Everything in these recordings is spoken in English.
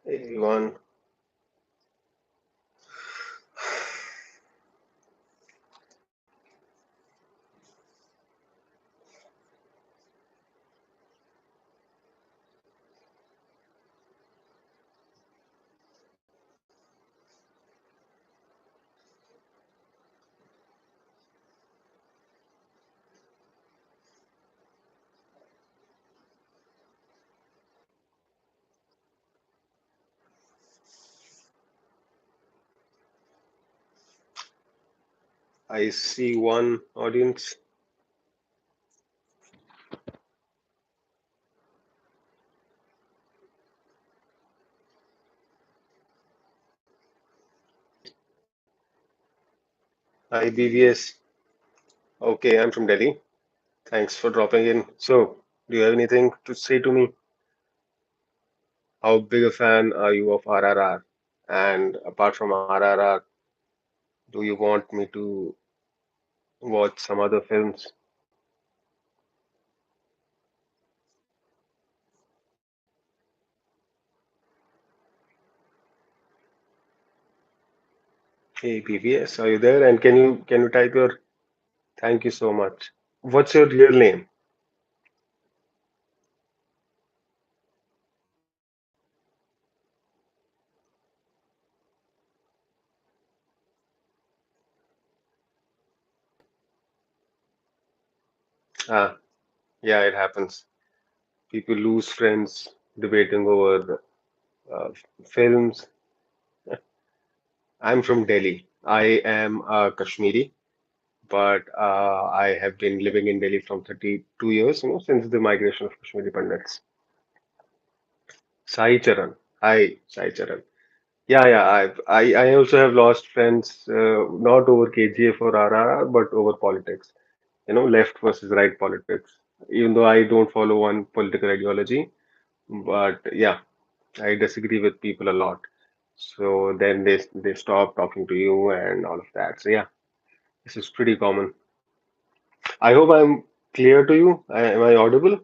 Everyone, I see one audience. Hi, BVS. Okay, I'm from Delhi. Thanks for dropping in. So, do you have anything to say to me? How big a fan are you of RRR? And apart from RRR, do you want me to watch some other films? Hey, BVS, are you there? And can you type your thank you so much. What's your real name? Ah, yeah, it happens. People lose friends debating over films. I'm from Delhi. I am a Kashmiri, but I have been living in Delhi from 32 years, since the migration of Kashmiri Pandits. Sai Charan. Hi, Sai Charan. Yeah, yeah. I also have lost friends, not over KGF or RRR, but over politics. Left versus right politics. Even though I don't follow one political ideology, but yeah, I disagree with people a lot. So then they stop talking to you and all of that. So yeah, this is pretty common. I hope I'm clear to you. Am I audible?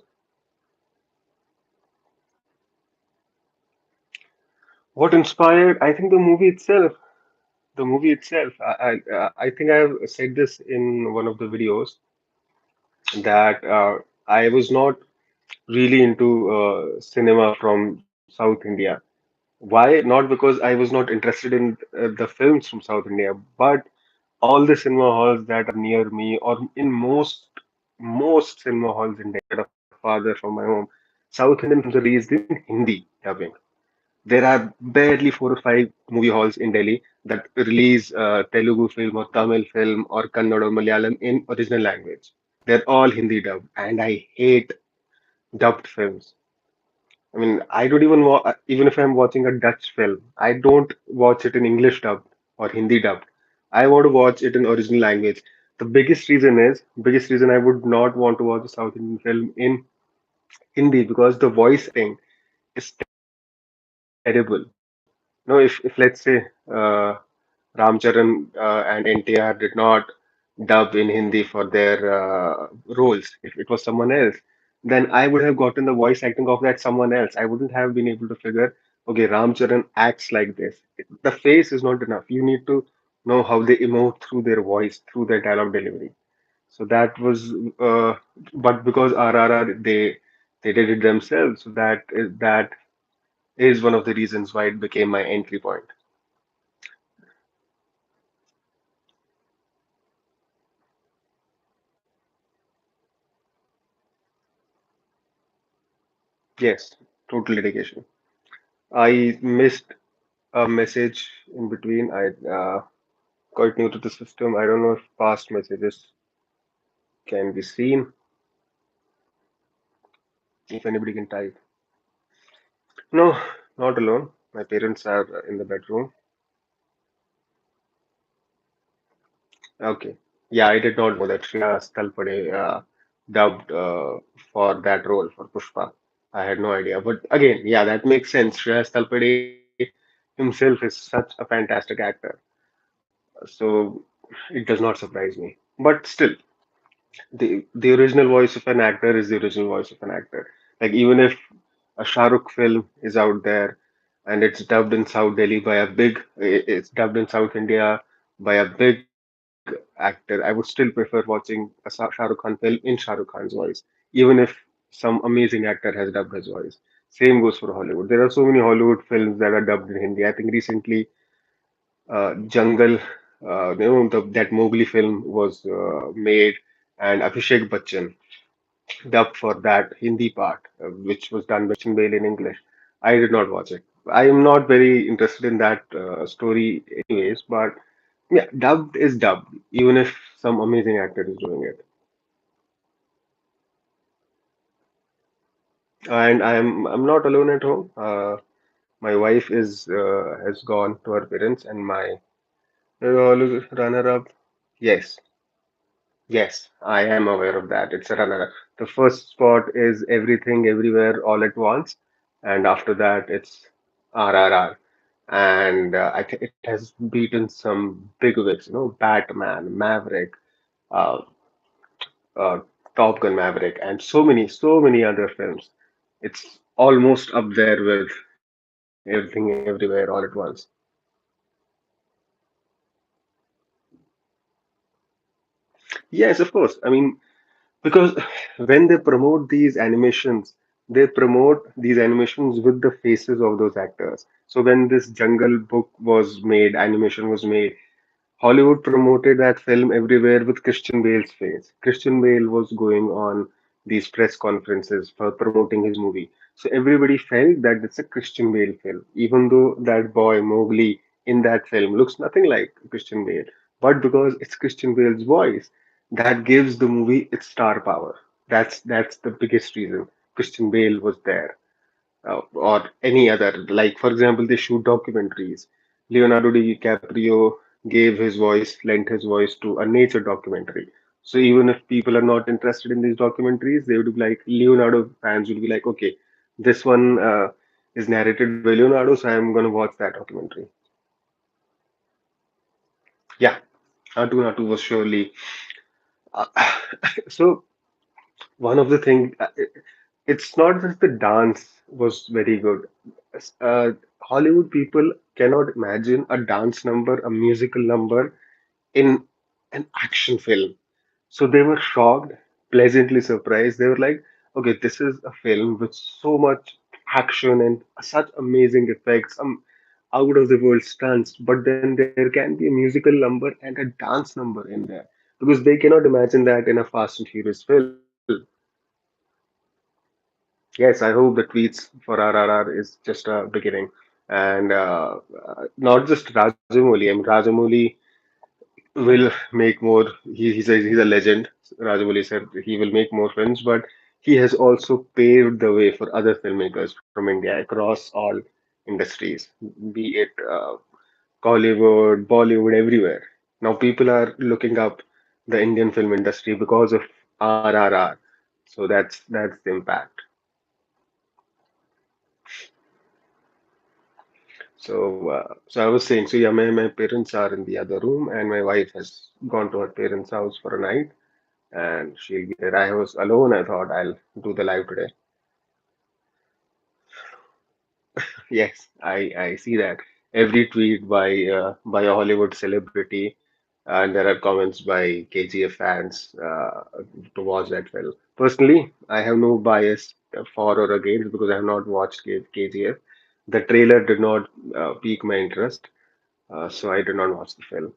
What inspired? I think the movie itself. The movie itself. I think I have said this in one of the videos that I was not really into cinema from South India. Why? Not because I was not interested in the films from South India, but all the cinema halls that are near me, or in most cinema halls in Delhi, farther from my home, South Indian films are released in Hindi dubbing. There are barely 4 or 5 movie halls in Delhi that release Telugu film or Tamil film or Kannada or Malayalam in original language. They're all Hindi dubbed, and I hate dubbed films. I mean, I don't even even if I'm watching a Dutch film, I don't watch it in English dubbed or Hindi dubbed. I want to watch it in original language. The biggest reason I would not want to watch a South Indian film in Hindi because the voice acting is terrible. No, if let's say Ramcharan and NTR did not dub in Hindi for their roles, if it was someone else, then I would have gotten the voice acting of that someone else. I wouldn't have been able to figure, okay, Ramcharan acts like this. The face is not enough. You need to know how they emote through their voice, through their dialogue delivery. So that was, but because RRR they did it themselves, so that is one of the reasons why it became my entry point. Yes, total dedication. I missed a message in between. I quite new to the system. I don't know if past messages can be seen. If anybody can type. No, not alone. My parents are in the bedroom. Okay. Yeah, I did not know that Shreya Stalpade dubbed for that role for Pushpa. I had no idea. But again, yeah, that makes sense. Shreya Stalpade himself is such a fantastic actor. So it does not surprise me. But still, the original voice of an actor is the original voice of an actor. Like even if a Shah Rukh film is out there, and it's dubbed in South Delhi by a big, it's dubbed in South India by a big actor, I would still prefer watching a Shah Rukh Khan film in Shah Rukh Khan's voice, even if some amazing actor has dubbed his voice. Same goes for Hollywood. There are so many Hollywood films that are dubbed in Hindi. I think recently, Jungle, that Mowgli film was made, and Abhishek Bachchan dubbed for that Hindi part, which was done by Christian Bale in English. I did not watch it. I am not very interested in that story, anyways. But yeah, dubbed is dubbed, even if some amazing actor is doing it. And I'm not alone at home. My wife is has gone to her parents, and my runner-up. Yes, yes, I am aware of that. It's a runner-up. The first spot is Everything Everywhere All at Once, and after that it's RRR. And it has beaten some big wigs, Batman, Maverick, uh, uh, Top Gun Maverick, and so many other films. It's almost up there with Everything Everywhere All at Once. Yes, of course. I mean, because when they promote these animations, they promote these animations with the faces of those actors. So when this Jungle Book was made, animation was made, Hollywood promoted that film everywhere with Christian Bale's face. Christian Bale was going on these press conferences for promoting his movie. So everybody felt that it's a Christian Bale film, even though that boy Mowgli in that film looks nothing like Christian Bale. But because it's Christian Bale's voice, that gives the movie its star power. That's the biggest reason Christian Bale was there, or any other. Like, for example, they shoot documentaries. Leonardo DiCaprio gave his voice, lent his voice to a nature documentary. So even if people are not interested in these documentaries, they would be like, Leonardo fans would be like, okay, this one is narrated by Leonardo, so I'm going to watch that documentary. Yeah, Natu Natu was surely. Uh, so one of the things, it's not that the dance was very good. Hollywood people cannot imagine a dance number, a musical number in an action film. So they were shocked, pleasantly surprised. They were like, okay, this is a film with so much action and such amazing effects, out of the world stunts, but then there can be a musical number and a dance number in there because they cannot imagine that in a Fast and Furious film. Yes, I hope the tweets for RRR is just a beginning. And not just Rajamouli. I mean, Rajamouli will make more. He's a legend. Rajamouli said he will make more films, but he has also paved the way for other filmmakers from India across all industries, be it Collywood, Bollywood, everywhere. Now people are looking up the Indian film industry because of RRR. So that's the impact. So I was saying, so yeah, my parents are in the other room, and my wife has gone to her parents' house for a night, and she'll be there. I was alone. I thought I'll do the live today. Yes, I see that every tweet by a Hollywood celebrity, and there are comments by KGF fans to watch that film. Personally, I have no bias for or against because I have not watched KGF. The trailer did not pique my interest, so I did not watch the film.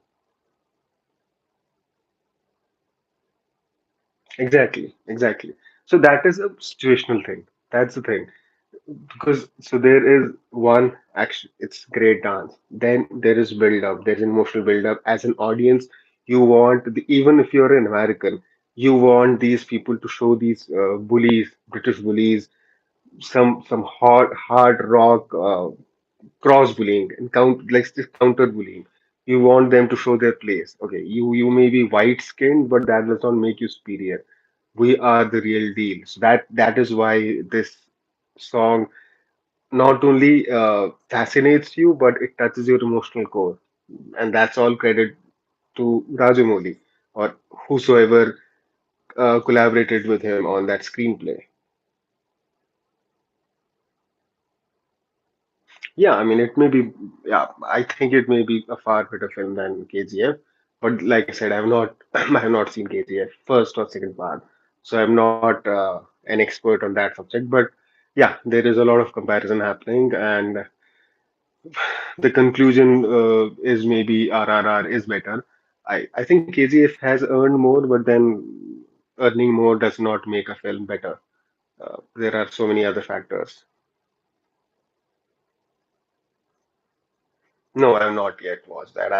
Exactly, exactly. So that is a situational thing. That's the thing. Because so there is one action, it's great dance. Then there is build up, there's emotional build up. As an audience, you want even if you're an American, you want these people to show these bullies, British bullies, some hard rock cross bullying and like this counter bullying. You want them to show their place. Okay, you may be white skinned, but that does not make you superior. We are the real deal. So that is why this song not only fascinates you, but it touches your emotional core. And that's all credit to Rajamouli or whosoever collaborated with him on that screenplay. Yeah, I mean, it may be, yeah, I think it may be a far better film than KGF. But like I said, I've not, I have not seen KGF first or second part, so I'm not an expert on that subject. But yeah, there is a lot of comparison happening, and the conclusion is maybe RRR is better. I think KGF has earned more, but then earning more does not make a film better. There are so many other factors. No, I have not yet watched that.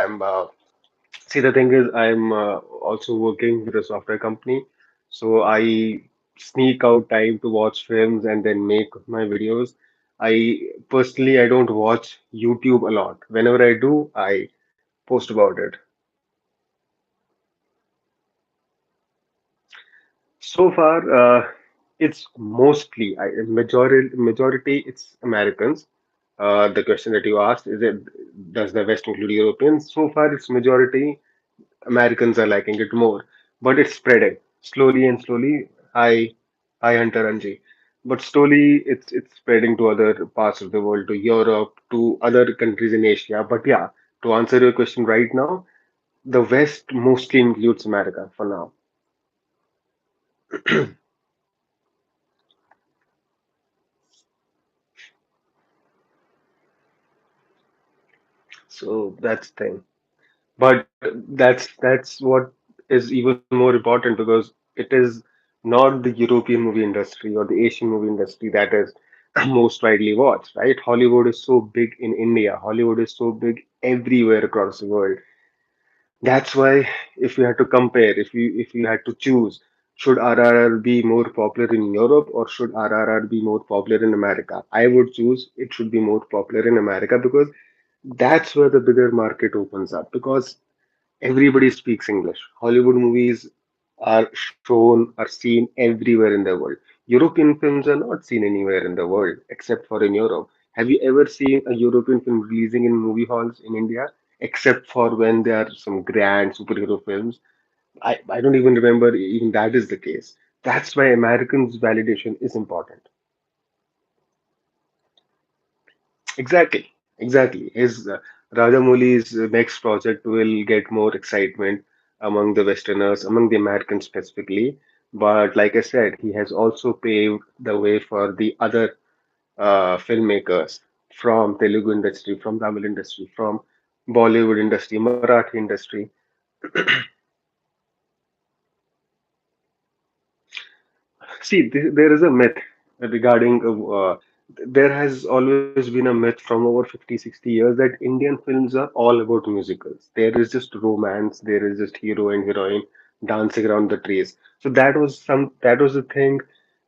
See, the thing is, I'm also working with a software company, so I sneak out time to watch films and then make my videos. I don't watch YouTube a lot. Whenever I do, I post about it. So far, it's mostly majority it's Americans. The question that you asked is it does the West include Europeans? So far, it's majority Americans are liking it more, but it's spreading slowly and slowly. Hi Hunter Anji, but slowly it's spreading to other parts of the world, to Europe, to other countries in Asia. But yeah, to answer your question right now, the West mostly includes America for now. So that's the thing. But that's what is even more important because it is not the European movie industry or the Asian movie industry that is most widely watched, right? Hollywood is so big in India. Hollywood is so big everywhere across the world. That's why if you had to compare, if you had to choose, should RRR be more popular in Europe or should RRR be more popular in America? I would choose it should be more popular in America because that's where the bigger market opens up because everybody speaks English. Hollywood movies are shown, are seen everywhere in the world. European films are not seen anywhere in the world except for in Europe. Have you ever seen a European film releasing in movie halls in India? Except for when there are some grand superhero films. I don't even remember even that is the case. That's why Americans' validation is important. Exactly. His Rajamouli's next project will get more excitement among the Westerners, among the Americans specifically. But like I said, he has also paved the way for the other filmmakers from Telugu industry, from Tamil industry, from Bollywood industry, Marathi industry. See, there is a myth regarding there has always been a myth from over 50, 60 years that Indian films are all about musicals. There is just romance, there is just hero and heroine dancing around the trees. So that was the thing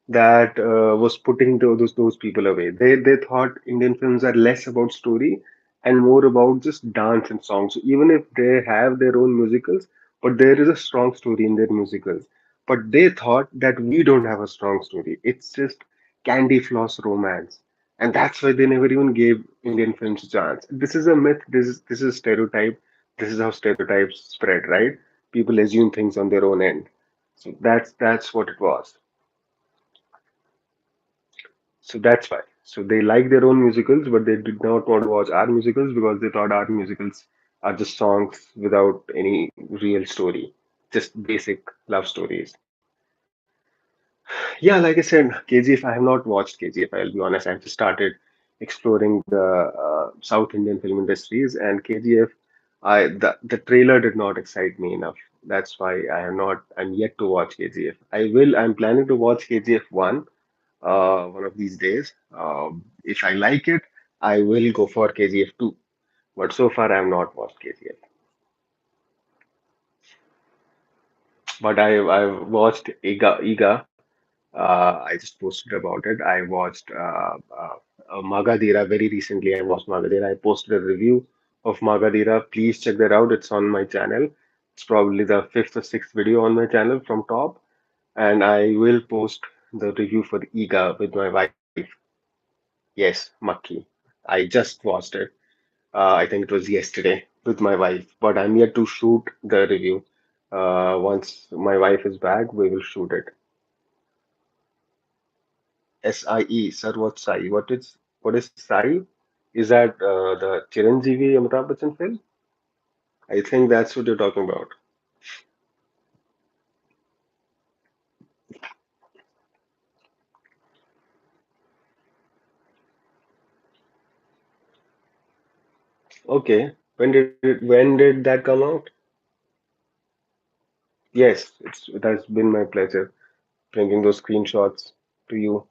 that was putting those people away. They thought Indian films are less about story and more about just dance and songs. So even if they have their own musicals, but there is a strong story in their musicals. But they thought that we don't have a strong story. It's just candy floss romance. And that's why they never even gave Indian films a chance. This is a myth. This is stereotype. This is how stereotypes spread, right? People assume things on their own end. So that's what it was. So that's why. So they like their own musicals, but they did not want to watch our musicals because they thought our musicals are just songs without any real story, just basic love stories. Yeah, like I said, KGF, I have not watched KGF. I'll be honest. I've just started exploring the South Indian film industries, and KGF, the trailer did not excite me enough. That's why I have not. I'm yet to watch KGF. I will. I'm planning to watch KGF one of these days. If I like it, I will go for KGF 2. But so far, I have not watched KGF. But I've watched Iga. I just posted about it. I watched Magadira very recently. I watched Magadira. I posted a review of Magadira. Please check that out. It's on my channel. It's probably the fifth or sixth video on my channel from top. And I will post the review for Iga with my wife. Yes, Makki. I just watched it. I think it was yesterday with my wife. But I'm yet to shoot the review. Once my wife is back, we will shoot it. SIE, sir, what's SIE? What is SIE? Is that the Chiranjeevi Amitabh Bachchan film? I think that's what you're talking about. Okay. When did that come out? Yes, it has been my pleasure bringing those screenshots to you.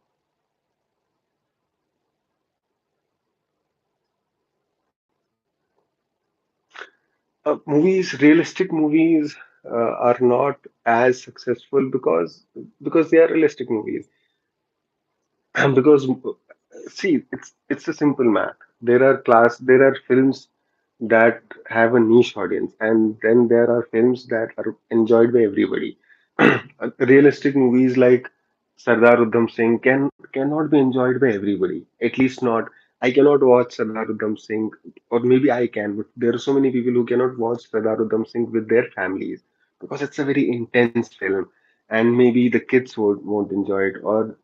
Realistic movies are not as successful because they are realistic movies. Because see, it's a simple math. There are films that have a niche audience, and then there are films that are enjoyed by everybody. Realistic movies like Sardar Udham Singh cannot be enjoyed by everybody. At least not. I cannot watch Sardar Udham Singh, or maybe I can, but there are so many people who cannot watch Sardar Udham Singh with their families because it's a very intense film, and maybe the kids won't enjoy it, or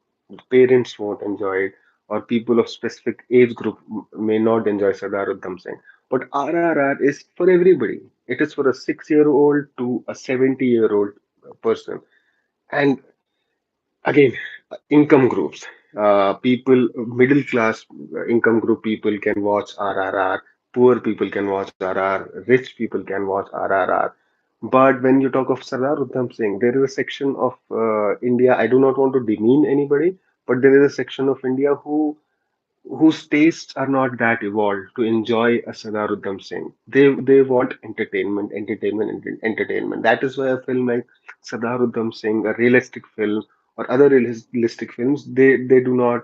parents won't enjoy it, or people of specific age group may not enjoy Sardar Udham Singh. But RRR is for everybody. It is for a 6-year-old to a 70-year-old person. And again, income groups. Middle class income group people can watch RRR, poor people can watch RRR, rich people can watch RRR. But when you talk of Sardar Udham Singh, there is a section of India. I do not want to demean anybody, but there is a section of India whose tastes are not that evolved to enjoy a Sardar Udham Singh. They want entertainment, entertainment, entertainment. That is why a film like Sardar Udham Singh, a realistic film, or other realistic films, they do not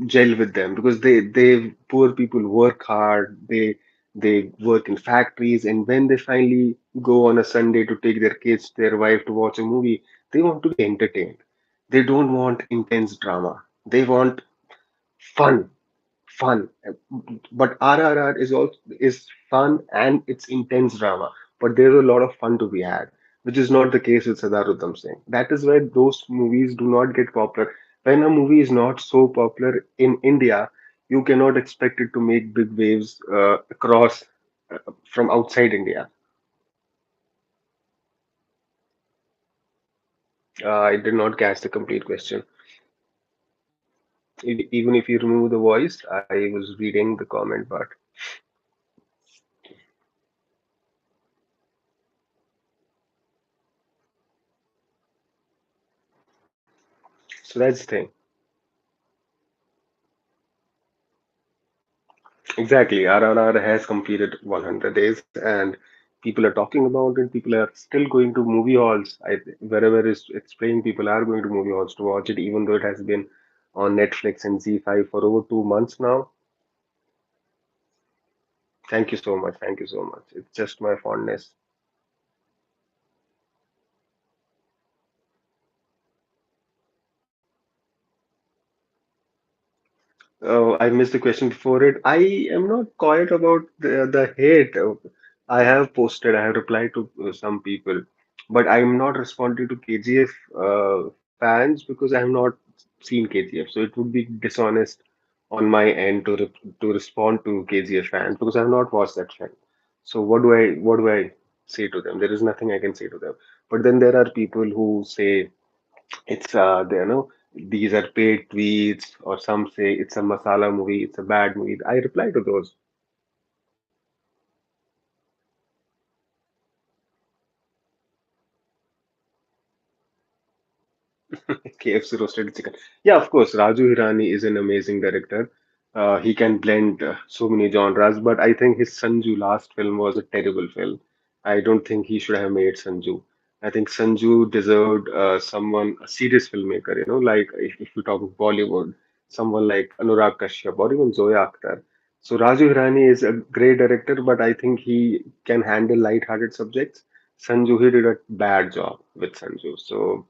gel with them because they poor people work hard. They work in factories, and when they finally go on a Sunday to take their kids, their wife to watch a movie, they want to be entertained. They don't want intense drama. They want fun, fun. But RRR is fun and it's intense drama. But there's a lot of fun to be had, which is not the case with Siddharth Uttam Singh. That is why those movies do not get popular. When a movie is not so popular in India, you cannot expect it to make big waves across from outside India. I did not catch the complete question. Even if you remove the voice, I was reading the comment, but so that's the thing. Exactly. RRR has completed 100 days and people are talking about it. People are still going to movie halls. Wherever it's playing, people are going to movie halls to watch it, even though it has been on Netflix and Z5 for over 2 months now. Thank you so much. Thank you so much. It's just my fondness. Oh, I missed the question before it. I am not quiet about the hate. I have posted, I have replied to some people, but I am not responding to KGF fans because I have not seen KGF. So it would be dishonest on my end to respond to KGF fans because I have not watched that film. So what do I say to them? There is nothing I can say to them. But then there are people who say it's these are paid tweets, or some say it's a masala movie, it's a bad movie. I reply to those. KFC roasted chicken. Yeah, of course, Raju Hirani is an amazing director. He can blend so many genres, but I think his Sanju last film was a terrible film. I don't think he should have made Sanju. I think Sanju deserved someone, a serious filmmaker, like if you talk of Bollywood, someone like Anurag Kashyap or even Zoya Akhtar. So Raju Hirani is a great director, but I think he can handle light-hearted subjects. Sanju, he did a bad job with Sanju. So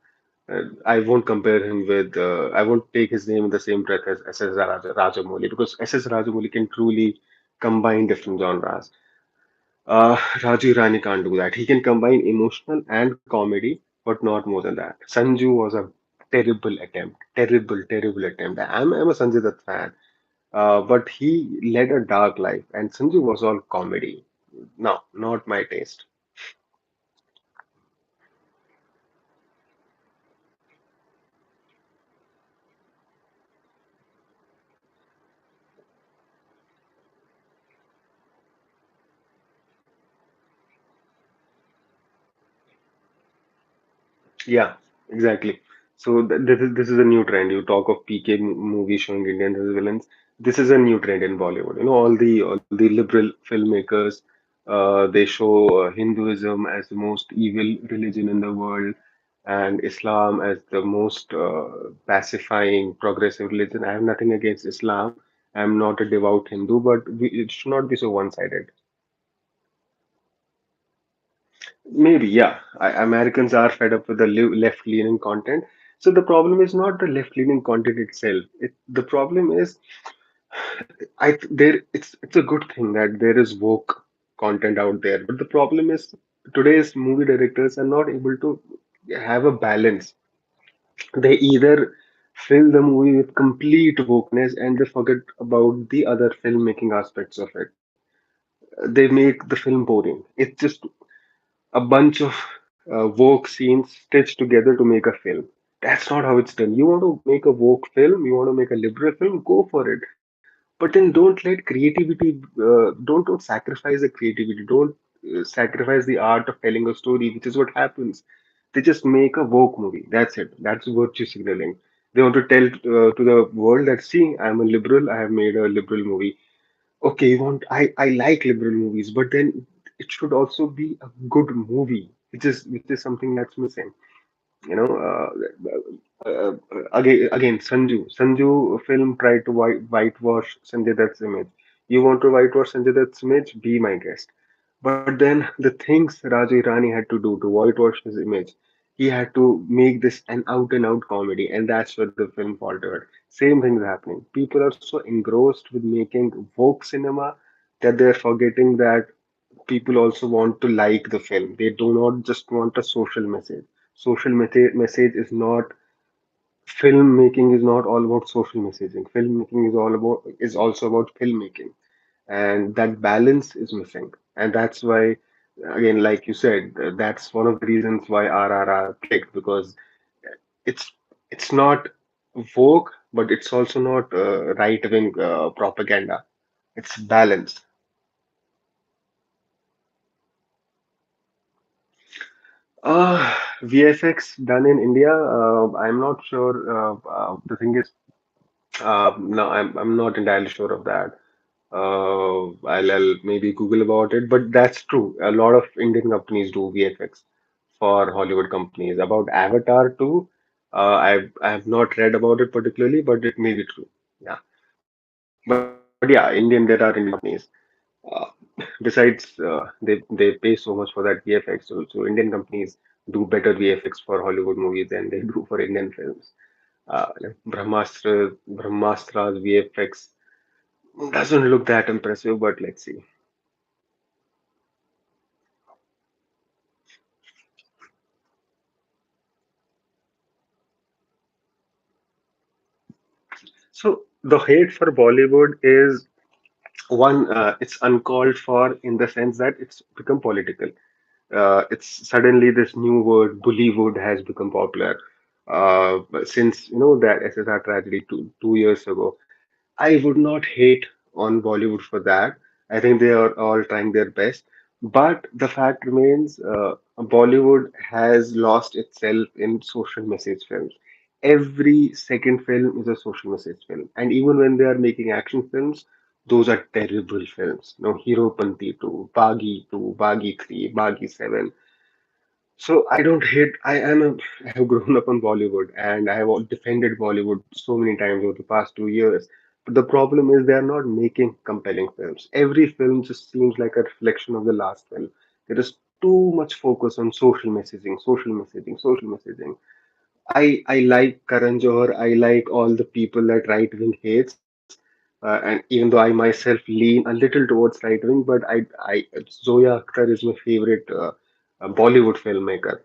I won't compare him with, I won't take his name in the same breath as SS Rajamouli because SS Rajamouli can truly combine different genres. Raju Rani can't do that. He can combine emotional and comedy, but not more than that. Sanju was a terrible attempt. Terrible, terrible attempt. I'm a Sanjay Dutt fan. but he led a dark life, and Sanju was all comedy. No, not my taste. Yeah, exactly. So this is a new trend. You talk of PK movies showing Indians as villains. This is a new trend in Bollywood. All the liberal filmmakers, they show Hinduism as the most evil religion in the world, and Islam as the most pacifying, progressive religion. I have nothing against Islam. I'm not a devout Hindu, but it should not be so one-sided. Maybe, yeah. Americans are fed up with the left-leaning content. So the problem is not the left-leaning content itself. The problem is, it's a good thing that there is woke content out there. But the problem is today's movie directors are not able to have a balance. They either fill the movie with complete wokeness and they forget about the other filmmaking aspects of it. They make the film boring. It's just a bunch of woke scenes stitched together to make a film. That's not how it's done. You want to make a woke film, you want to make a liberal film, go for it. But then don't let creativity, don't sacrifice the creativity, don't sacrifice the art of telling a story, which is what happens. They just make a woke movie. That's it. That's virtue signaling. They want to tell to the world that, see, I'm a liberal, I have made a liberal movie. Okay, you want I like liberal movies, but then it should also be a good movie, which is something that's missing. You know, again, Sanju film tried to whitewash Sanjay Dutt's image. You want to whitewash Sanjay Dutt's image? Be my guest. But then the things Raju Irani had to do to whitewash his image, he had to make this an out and out comedy, and that's where the film faltered. Same thing is happening. People are so engrossed with making woke cinema that they're forgetting that people also want to like the film. They do not just want a social message. Social message is not filmmaking is not all about social messaging. Filmmaking is also about filmmaking, and that balance is missing. And that's why, again, like you said, that's one of the reasons why RRR clicked, because it's it's not woke, but it's also not right-wing propaganda. It's balance. VFX done in India, I'm not sure. The thing is, no, I'm not entirely sure of that. I'll maybe Google about it, but that's true. A lot of Indian companies do VFX for Hollywood companies. About Avatar too, I have not read about it particularly, but it may be true. Yeah, but yeah, there are Indian companies. Uh, besides, they pay so much for that VFX. So Indian companies do better VFX for Hollywood movies than they do for Indian films. Like Brahmastra's VFX doesn't look that impressive, but let's see. So the hate for Bollywood is one, it's uncalled for in the sense that it's become political. It's suddenly this new word, Bollywood, has become popular. Since that SSR tragedy two years ago, I would not hate on Bollywood for that. I think they are all trying their best. But the fact remains, Bollywood has lost itself in social message films. Every second film is a social message film. And even when they are making action films, those are terrible films. Hero Panti 2, Bagi 2, Bagi 3, Bagi 7. So I don't hate. I have grown up on Bollywood and I have defended Bollywood so many times over the past 2 years. But the problem is they are not making compelling films. Every film just seems like a reflection of the last film. There is too much focus on social messaging, social messaging, social messaging. I like Karan Johar. I like all the people that right wing hates. And even though I myself lean a little towards right wing, but Zoya Akhtar is my favorite Bollywood filmmaker.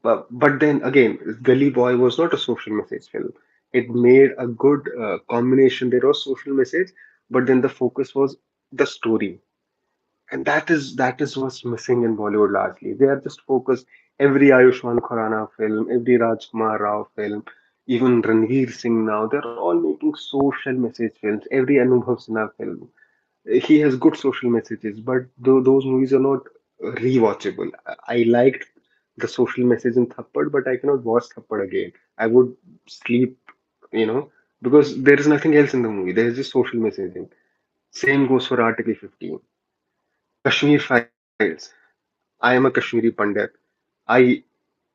But then again, Gully Boy was not a social message film. It made a good combination. There was social message, but then the focus was the story, and that is what's missing in Bollywood largely. They are just focused. Every Ayushmann Khurrana film, every Rajkumar Rao film, even Ranveer Singh now, they're all making social message films. Every Anubhav Sinha film, he has good social messages, but those movies are not rewatchable. I liked the social message in Thappad, but I cannot watch Thappad again. I would sleep, you know, because there is nothing else in the movie. There is just social messaging. Same goes for Article 15. Kashmir Files. I am a Kashmiri Pandit. I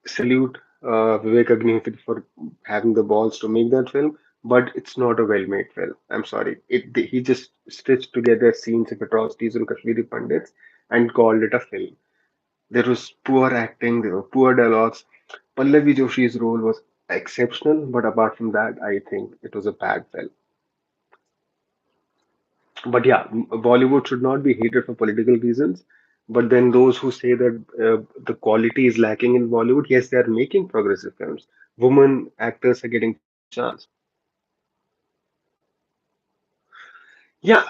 salute Vivek Agnihotri for having the balls to make that film, but it's not a well-made film. I'm sorry. He just stitched together scenes of atrocities on Kashmiri Pandits and called it a film. There was poor acting, there were poor dialogues. Pallavi Joshi's role was exceptional, but apart from that, I think it was a bad film. But yeah, Bollywood should not be hated for political reasons. But then those who say that the quality is lacking in Bollywood, yes, they are making progressive films. Women actors are getting chance. Yeah,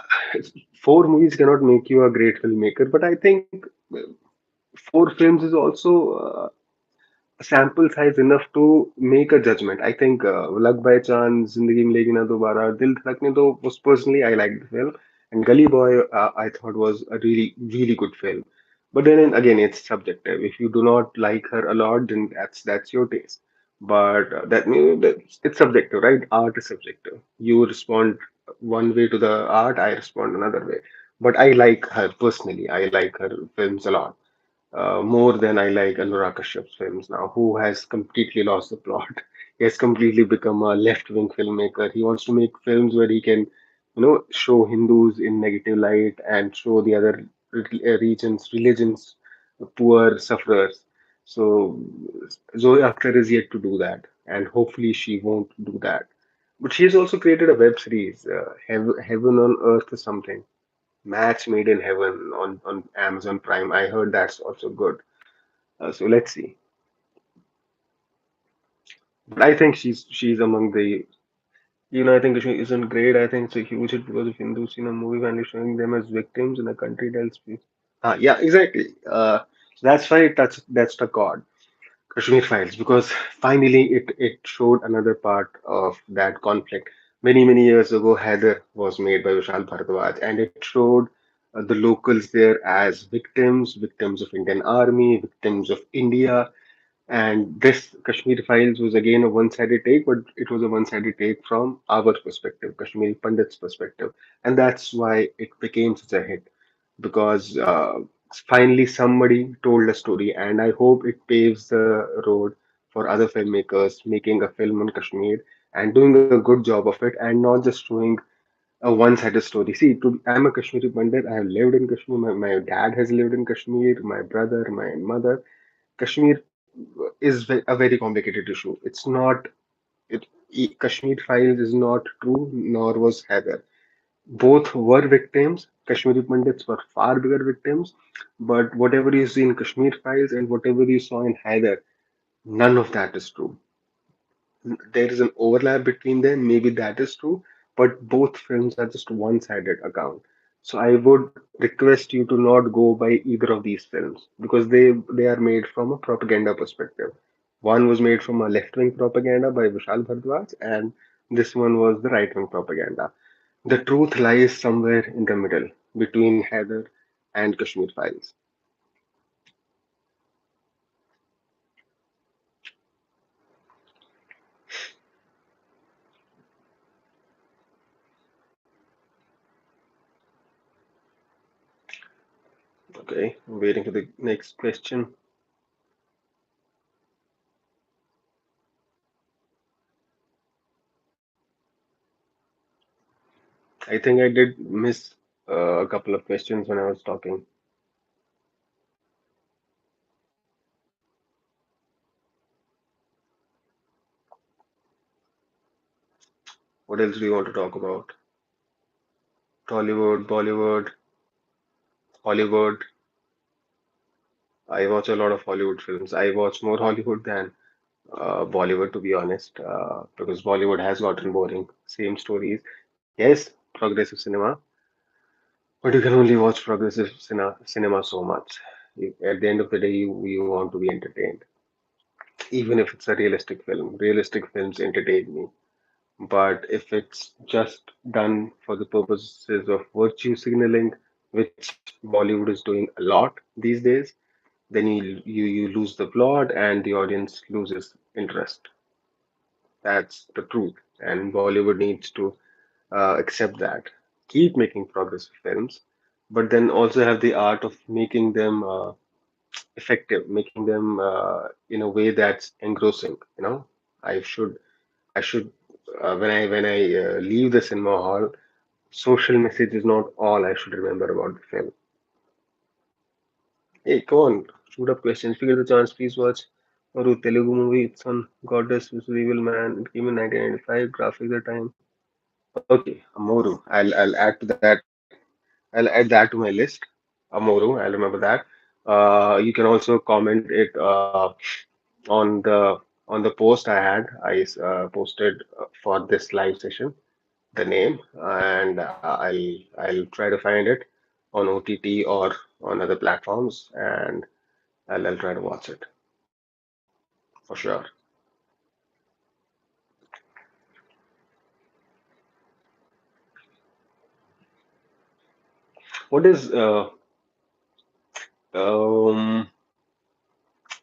four movies cannot make you a great filmmaker, but I think four films is also sample size enough to make a judgment. I think Lag by Chance, Zindagi Milegi Na Dobara, Dil Dhadakne Do was personally I liked the film, and Gully Boy I thought was a really really good film. But then again, it's subjective. If you do not like her a lot, then that's your taste. But it's subjective, right? Art is subjective. You respond one way to the art, I respond another way. But I like her personally. I like her films a lot more than I like Anurag Kashyap's films now, who has completely lost the plot. He has completely become a left-wing filmmaker. He wants to make films where he can, show Hindus in negative light and show the other religions, poor sufferers. So Zoe Akhtar is yet to do that, and hopefully she won't do that. But she has also created a web series, Heaven on Earth or something. Match Made in Heaven on Amazon Prime. I heard that's also good. So let's see. But I think she's among the I think she isn't great. I think it's a huge hit because of Hindus in a movie when you're showing them as victims in a country that's yeah, exactly. That's why that's the chord. Kashmir Files, because finally it showed another part of that conflict. Many years ago, Heather was made by Vishal Bhardwaj, and it showed the locals there as victims of Indian Army, victims of India. And this Kashmir Files was again a one-sided take, but it was a one-sided take from our perspective, Kashmiri Pandit's perspective, and that's why it became such a hit because finally somebody told a story, and I hope it paves the road for other filmmakers making a film on Kashmir and doing a good job of it, and not just showing a one-sided story. See, I'm a Kashmiri Pandit. I have lived in Kashmir. My dad has lived in Kashmir. My brother, my mother. Kashmir is a very complicated issue. It's not. Kashmir Files is not true, nor was Heather. Both were victims. Kashmiri Pandits were far bigger victims. But whatever you see in Kashmir Files and whatever you saw in Haider, none of that is true. There is an overlap between them, maybe that is true, but both films are just one-sided account. So I would request you to not go by either of these films because they are made from a propaganda perspective. One was made from a left-wing propaganda by Vishal Bhardwaj, and this one was the right-wing propaganda. The truth lies somewhere in the middle between Heather and Kashmir Files. Okay, I'm waiting for the next question. I think I did miss a couple of questions when I was talking. What else do you want to talk about? Tollywood, Bollywood, Hollywood. I watch a lot of Hollywood films. I watch more Hollywood than Bollywood, to be honest, because Bollywood has gotten boring. Same stories. Yes, progressive cinema, but you can only watch progressive cinema so much. At the end of the day, you want to be entertained, even if it's a realistic film. Realistic films entertain me. But if it's just done for the purposes of virtue signaling, which Bollywood is doing a lot these days, then you lose the plot and the audience loses interest. That's the truth, and Bollywood needs to accept that. Keep making progressive films, but then also have the art of making them effective, making them in a way that's engrossing. I should I should when I leave the cinema hall, social message is not all I should remember about the film. Hey, come on, shoot up questions. If you get the chance, please watch Oru Telugu movie. It's on Goddess vs Evil Man. It came in 1995. Graphics at the time. Okay, Amoru. I'll add to that. I'll add that to my list. Amoru. I'll remember that. You can also comment it on the post I had. I posted for this live session the name, and I'll try to find it on OTT or on other platforms, and I'll try to watch it for sure. What is um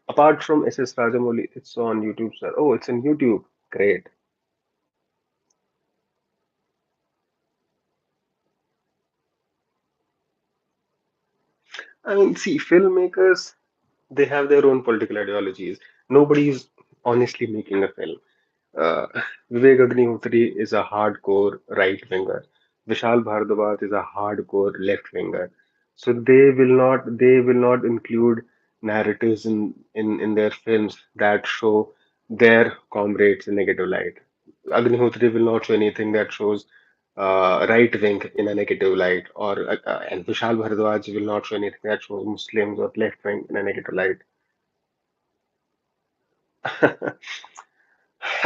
apart from SS Rajamouli, it's on YouTube, sir. Oh, it's on YouTube. Great. I mean, see, filmmakers, they have their own political ideologies. Nobody's honestly making a film. Uh, Vivek Agnihotri is a hardcore right winger. Vishal Bhardwaj is a hardcore left winger. So they will not include narratives in their films that show their comrades in negative light. Agnihotri will not show anything that shows right wing in a negative light, or and Vishal Bhardwaj will not show anything that shows Muslims or left wing in a negative light.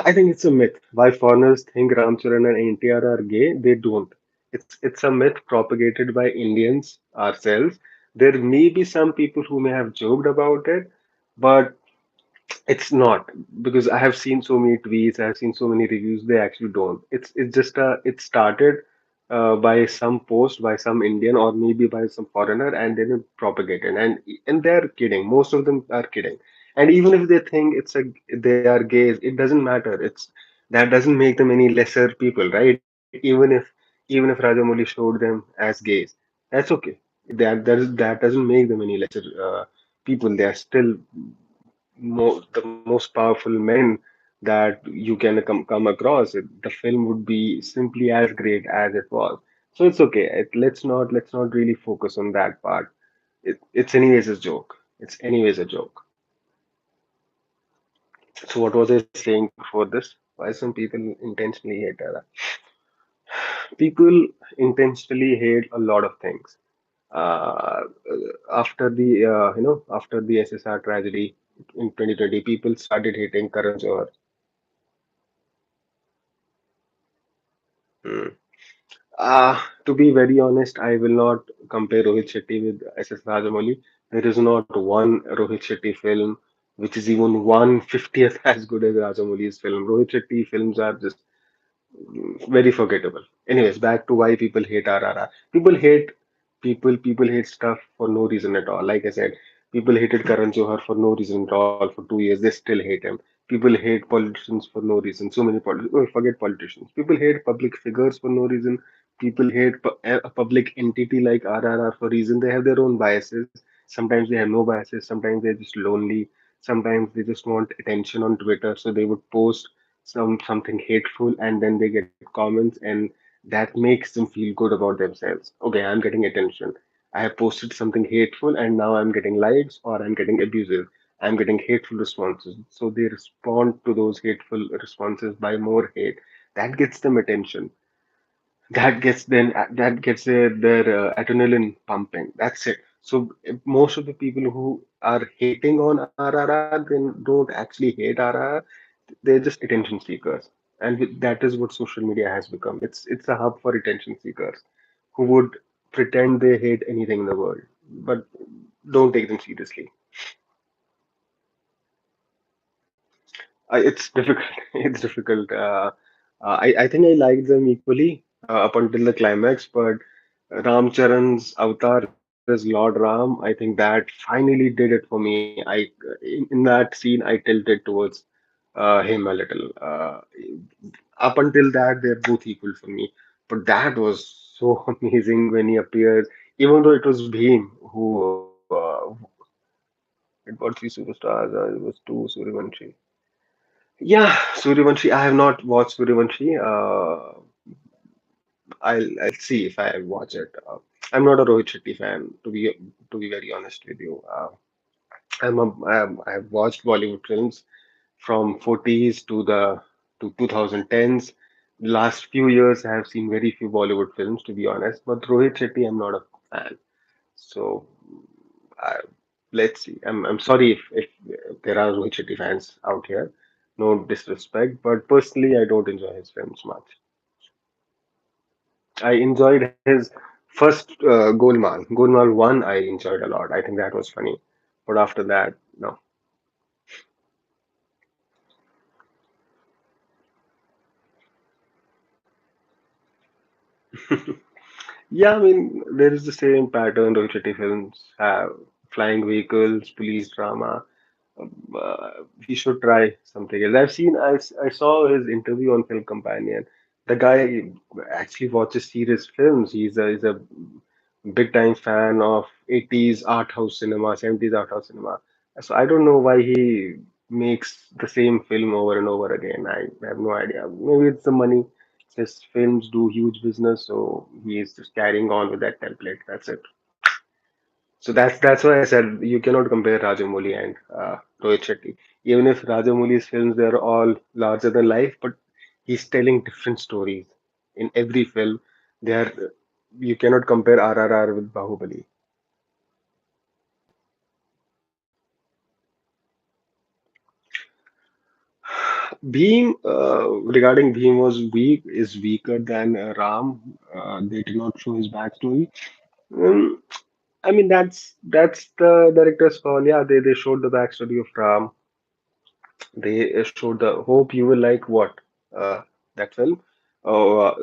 I think it's a myth. Why foreigners think Ram Charan and NTR are gay? They don't. It's a myth propagated by Indians ourselves. There may be some people who may have joked about it, but it's not, because I have seen so many tweets, I have seen so many reviews. They actually don't. It's just it started by some post by some Indian or maybe by some foreigner, and then it propagated. And they're kidding. Most of them are kidding. And even if they think they are gays, it doesn't matter. That doesn't make them any lesser people, right? Even if Rajamouli showed them as gays, that's okay. That doesn't make them any lesser people. They are still the most powerful men that you can come across. The film would be simply as great as it was. So it's okay. Let's not really focus on that part. It's anyways a joke. It's anyways a joke. So what was I saying before this? Why some people intentionally hate her? People intentionally hate a lot of things. Uh, after the SSR tragedy in 2020, people started hating Karan Johar. Hmm. To be very honest, I will not compare Rohit Shetty with SS Rajamouli. There is not one Rohit Shetty film which is even 1/50th as good as Rajamouli's film. Rohit Shetty films are just very forgettable. Anyways, back to why people hate RRR. People hate stuff for no reason at all. Like I said, people hated Karan Johar for no reason at all for 2 years. They still hate him. People hate politicians for no reason. So many politicians. Oh, forget politicians. People hate public figures for no reason. People hate a public entity like RRR for reason. They have their own biases. Sometimes they have no biases. Sometimes they're just lonely. Sometimes they just want attention on Twitter, so they would post something hateful, and then they get comments, and that makes them feel good about themselves. Okay, I'm getting attention. I have posted something hateful, and now I'm getting likes, or I'm getting abusive. I'm getting hateful responses. So they respond to those hateful responses by more hate. That gets them attention. That gets their adrenaline pumping. That's it. So most of the people who are hating on RRR, they don't actually hate RRR. They're just attention seekers, and that is what social media has become. It's a hub for attention seekers who would pretend they hate anything in the world, but don't take them seriously. It's difficult. It's difficult. I think I liked them equally up until the climax, but Ram Charan's avatar as Lord Ram, I think that finally did it for me. In that scene, I tilted towards him a little. Up until that, they're both equal for me. But that was so amazing when he appears, even though it was Bhim who it got three superstars. It was two Suryavanshi. Yeah, Suryavanshi. I have not watched Suryavanshi. I'll see if I watch it. I'm not a Rohit Shetty fan, to be very honest with you. I've watched Bollywood films from 40s to 2010s. Last few years, I have seen very few Bollywood films, to be honest. But Rohit Shetty, I'm not a fan. So I, let's see. I'm sorry if there are Rohit Shetty fans out here. No disrespect, but personally, I don't enjoy his films much. I enjoyed his first Golmaal. Golmaal 1, I enjoyed a lot. I think that was funny. But after that, no. Yeah, I mean, there is the same pattern. Rohit Shetty films have flying vehicles, police drama. He should try something else. I saw his interview on Film Companion. The guy actually watches serious films. He's a big time fan of 80s art house cinema, 70s art house cinema. So I don't know why he makes the same film over and over again. I have no idea. Maybe it's the money. His films do huge business, so he is just carrying on with that template. That's it. So that's why I said you cannot compare Rajamouli and Rohit Shetty. Even if Rajamouli's films they're all larger than life, but he's telling different stories in every film. They are You cannot compare RRR with Bahubali. Bhim, regarding Bhim was weaker than Ram. They did not show his backstory. Um, I mean that's the director's call. Yeah, they showed the backstory of Ram. They showed the hope you will like what that film. Oh,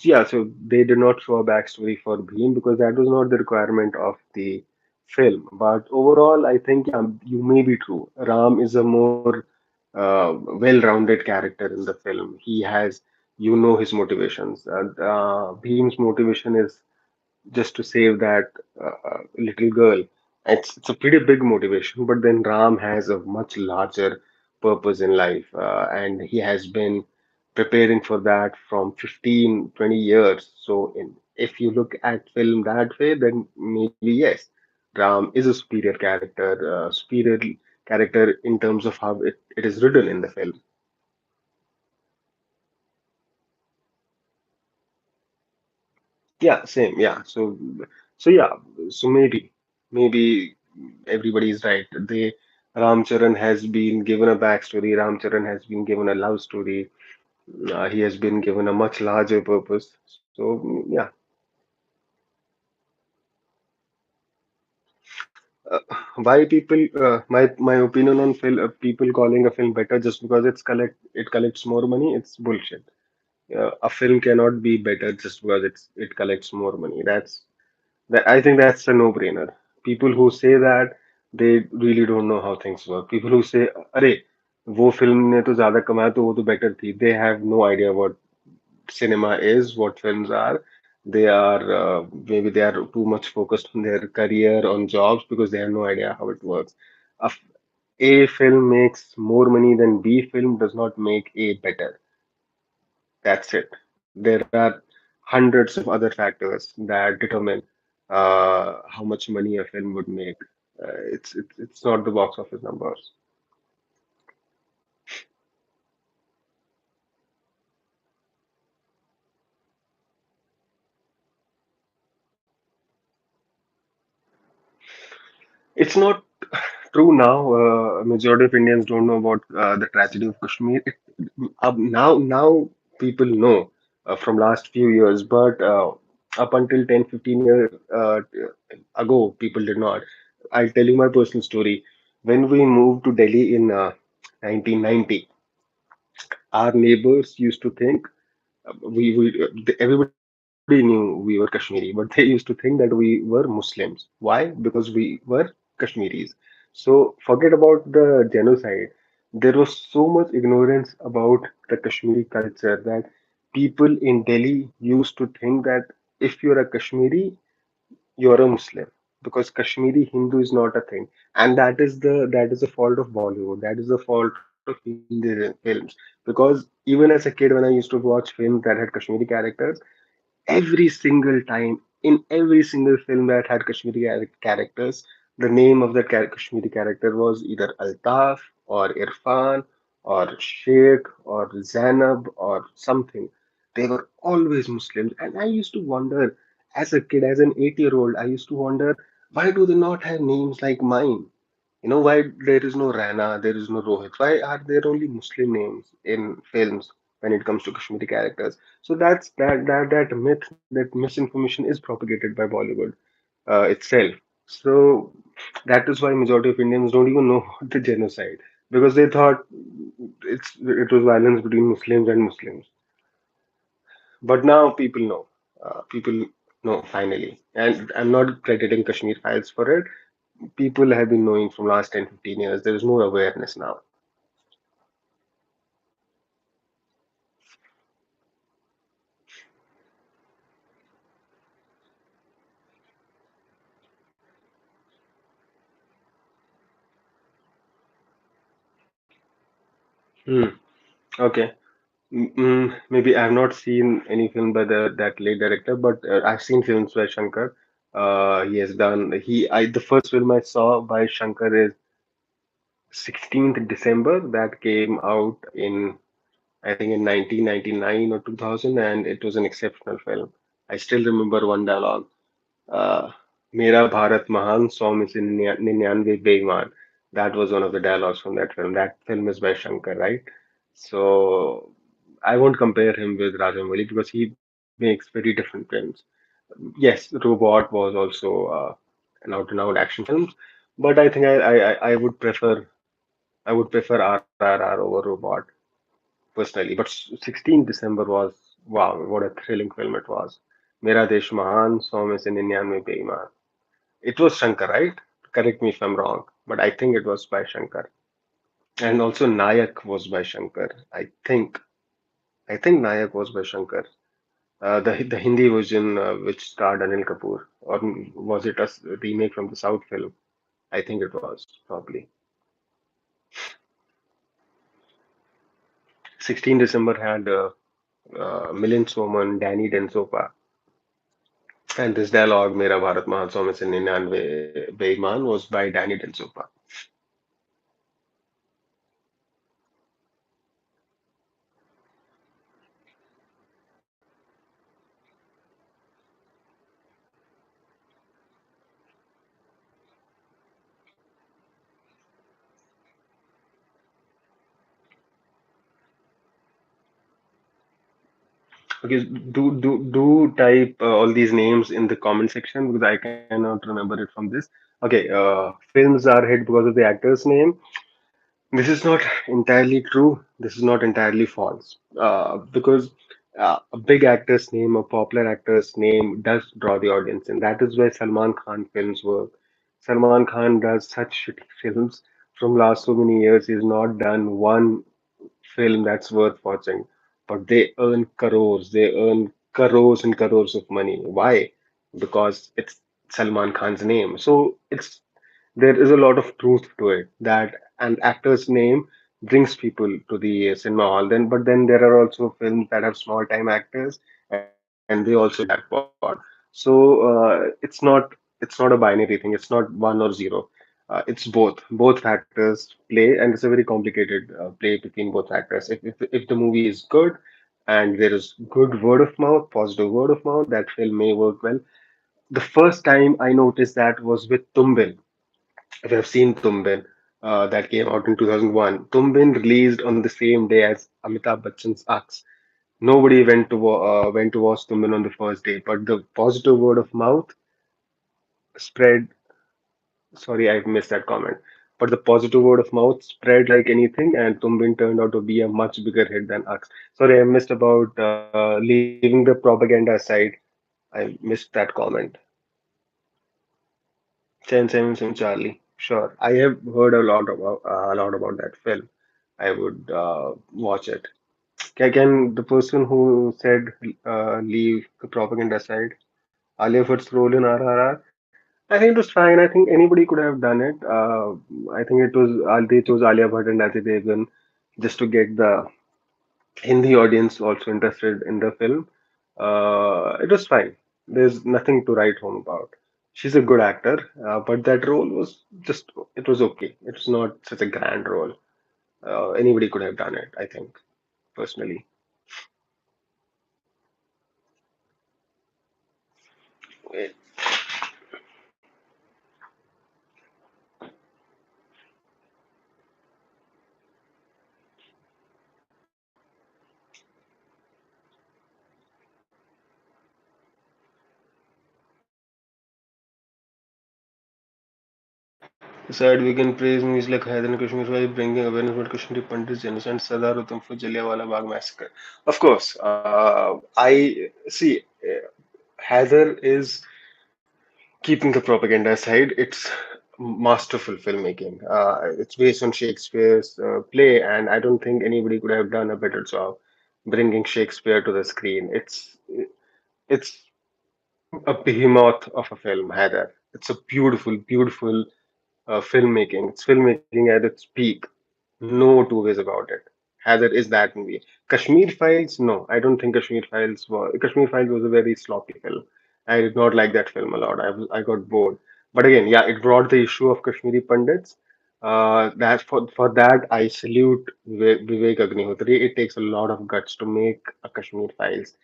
yeah. So they did not show a backstory for Bhim because that was not the requirement of the film. But overall, I think yeah, you may be true. Ram is a more well-rounded character in the film. He has, his motivations. Bhim's motivation is just to save that little girl. It's a pretty big motivation, but then Ram has a much larger purpose in life, and he has been preparing for that from 15, 20 years. So, if you look at film that way, then maybe yes, Ram is a superior character in terms of how it is written in the film. Yeah, same. Yeah. So yeah. So maybe everybody is right. Ramcharan has been given a backstory. Ramcharan has been given a love story. He has been given a much larger purpose. So yeah. Uh, why people? My opinion on people calling a film better just because it collects more money. It's bullshit. A film cannot be better just because it collects more money. I think that's a no-brainer. People who say that they really don't know how things work. People who say, "अरे वो film ने तो ज्यादा कमाया तो वो तो better थी." They have no idea what cinema is, what films are. They are maybe they are too much focused on their career, on jobs because they have no idea how it works. A, f- A film makes more money than B film does not make A better. That's it. There are hundreds of other factors that determine how much money a film would make. It's not the box office numbers. It's not true now. Majority of Indians don't know about the tragedy of Kashmir. Now people know from last few years, but up until 10, 15 years ago, people did not. I'll tell you my personal story. When we moved to Delhi in 1990, our neighbors used to think everybody knew we were Kashmiri, but they used to think that we were Muslims. Why? Because we were Kashmiris. So forget about the genocide. There was so much ignorance about the Kashmiri culture that people in Delhi used to think that if you're a Kashmiri, you're a Muslim, because Kashmiri Hindu is not a thing, and that is the fault of Bollywood. That is the fault of Hindi films. Because even as a kid, when I used to watch films that had Kashmiri characters, every single time in every single film that had Kashmiri characters, the name of that Kashmiri character was either Altaf or Irfan or Sheikh or Zainab or something. They were always Muslims, and I used to wonder as a kid, as an 8-year-old, I used to wonder, why do they not have names like mine? Why there is no Raina, there is no Rohit? Why are there only Muslim names in films when it comes to Kashmiri characters? So that myth, that misinformation is propagated by Bollywood itself. So that is why majority of Indians don't even know about the genocide, because they thought it was violence between Muslims and Muslims. But now people know. People know finally, and I'm not crediting Kashmir Files for it. People have been knowing from last 10, 15 years. There is more awareness now. Hmm. Okay. Maybe I have not seen any film by that late director, but I've seen films by Shankar. He has done. The first film I saw by Shankar is 16th December, that came out in, I think, in 1999 or 2000, and it was an exceptional film. I still remember one dialogue. uh, मेरा भारत महान 100 में से 99 बेईमान. That was one of the dialogues from that film. That film is by Shankar, right? So I won't compare him with Rajamouli because he makes very different films. Yes, Robot was also an out-and-out action films, but I think I would prefer RRR over Robot personally. But 16 December was, wow, what a thrilling film it was. मेरा देश महान 100 में से 99 बेईमान. It was Shankar, right? Correct me if I'm wrong, but I think it was by Shankar. And also Nayak was by Shankar. I think Nayak was by Shankar. The Hindi version, which starred Anil Kapoor, or was it a remake from the South film? I think it was probably. 16 December had Milind Soman, Danny Densopa, and this dialogue, "मेरा भारत महान 100 में से 99 बेईमान" was by Danny Densopa. Okay, do type all these names in the comment section because I cannot remember it from this. Okay, films are hit because of the actor's name. This is not entirely true. This is not entirely false. Because a big actor's name, a popular actor's name, does draw the audience, and that is why Salman Khan films work. Salman Khan does such shitty films from last so many years. He's not done one film that's worth watching. But they earn crores. They earn crores and crores of money. Why? Because it's Salman Khan's name. So there is a lot of truth to it that an actor's name brings people to the cinema hall. But then there are also films that have small time actors and they also hit the jackpot. So it's not a binary thing. It's not one or zero. It's both. Both factors play, and it's a very complicated play between both factors. If the movie is good and there is good word of mouth, positive word of mouth, that film may work well. The first time I noticed that was with Tumbil. If you have seen Tumbin, that came out in 2001, Tumbin released on the same day as Amitabh Bachchan's Aks. Nobody went to watch Tumbin on the first day, but the positive word of mouth spread. Sorry, I missed that comment. But the positive word of mouth spread like anything, and Tumbin turned out to be a much bigger hit than Aks. Sorry, I missed about leaving the propaganda aside. I missed that comment. 10 Charlie. Sure, I have heard a lot about that film. I would watch it. Can the person who said leave the propaganda aside, Alia Bhatt's role in RRR? I think it was fine. I think anybody could have done it. I think it was they chose Alia Bhatt and Ajay Devgan just to get the Hindi audience also interested in the film. It was fine. There's nothing to write home about. She's a good actor, but that role was just, it was okay. It was not such a grand role. Anybody could have done it, I think, personally. Besides, we can praise movies like Hyder and Kashmir Files bringing awareness about Kashmiri Pandits, genocide, Sardar Uttam for Jallianwala Bagh massacre. Of course, I see. Hyder is keeping the propaganda aside. It's masterful filmmaking. It's based on Shakespeare's play, and I don't think anybody could have done a better job bringing Shakespeare to the screen. It's a behemoth of a film, Hyder. It's a beautiful filmmaking. It's filmmaking at its peak. No two ways about it. Heather is that movie. Kashmir Files, no, I don't think Kashmir Files was a very sloppy film. I did not like that film a lot. I got bored. But again, yeah, it brought the issue of Kashmiri Pandits. That for that I salute Vivek Agnihotri. It takes a lot of guts to make a Kashmir Files.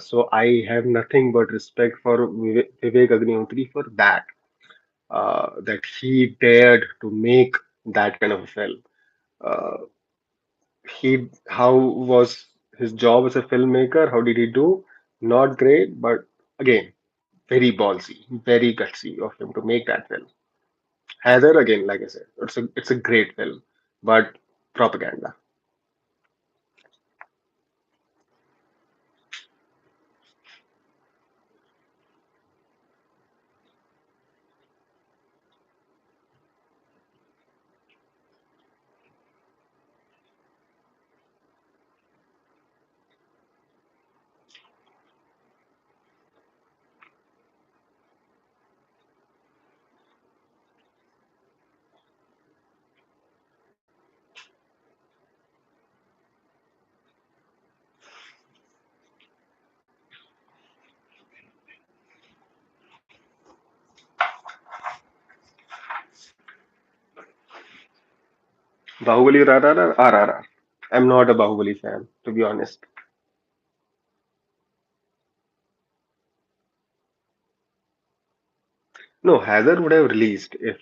So I have nothing but respect for Vivek Agnihotri for that. That he dared to make that kind of a film. Uh, how was his job as a filmmaker? How did he do? Not great, but again, very ballsy, very gutsy of him to make that film. Heather, again, like I said, it's a great film, but propaganda. Bahubali or RRR? RRR. I'm not a Bahubali fan, to be honest. No, Heather would have released if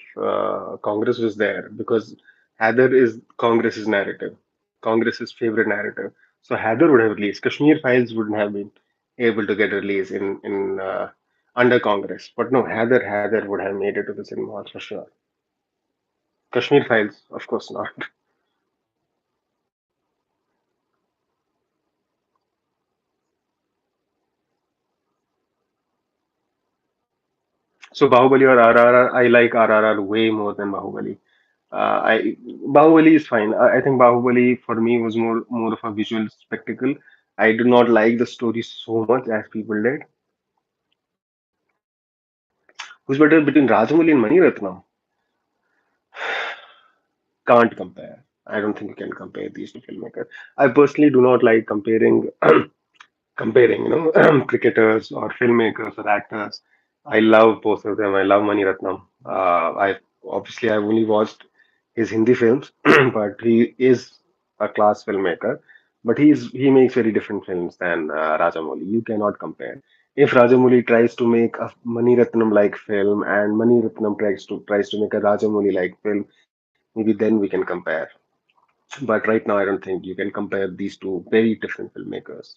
Congress was there because Heather is Congress's narrative, Congress's favorite narrative. So Heather would have released. Kashmir Files wouldn't have been able to get a release in under Congress. But no, Heather would have made it to the cinema for sure. Kashmir Files, of course not. So Bahubali or RRR, I like RRR way more than Bahubali. I Bahubali is fine. I think Bahubali for me was more of a visual spectacle. I do not like the story so much as people did. Who's better between Rajamouli and Mani Ratnam? Can't compare. I don't think you can compare these two filmmakers. I personally do not like comparing, cricketers or filmmakers or actors. I love both of them. I love Mani Ratnam. I've only watched his Hindi films, but he is a class filmmaker. But he makes very different films than Rajamouli. You cannot compare. If Rajamouli tries to make a Mani Ratnam like film and Mani Ratnam tries to make a Rajamouli like film, maybe then we can compare. But right now, I don't think you can compare these two very different filmmakers.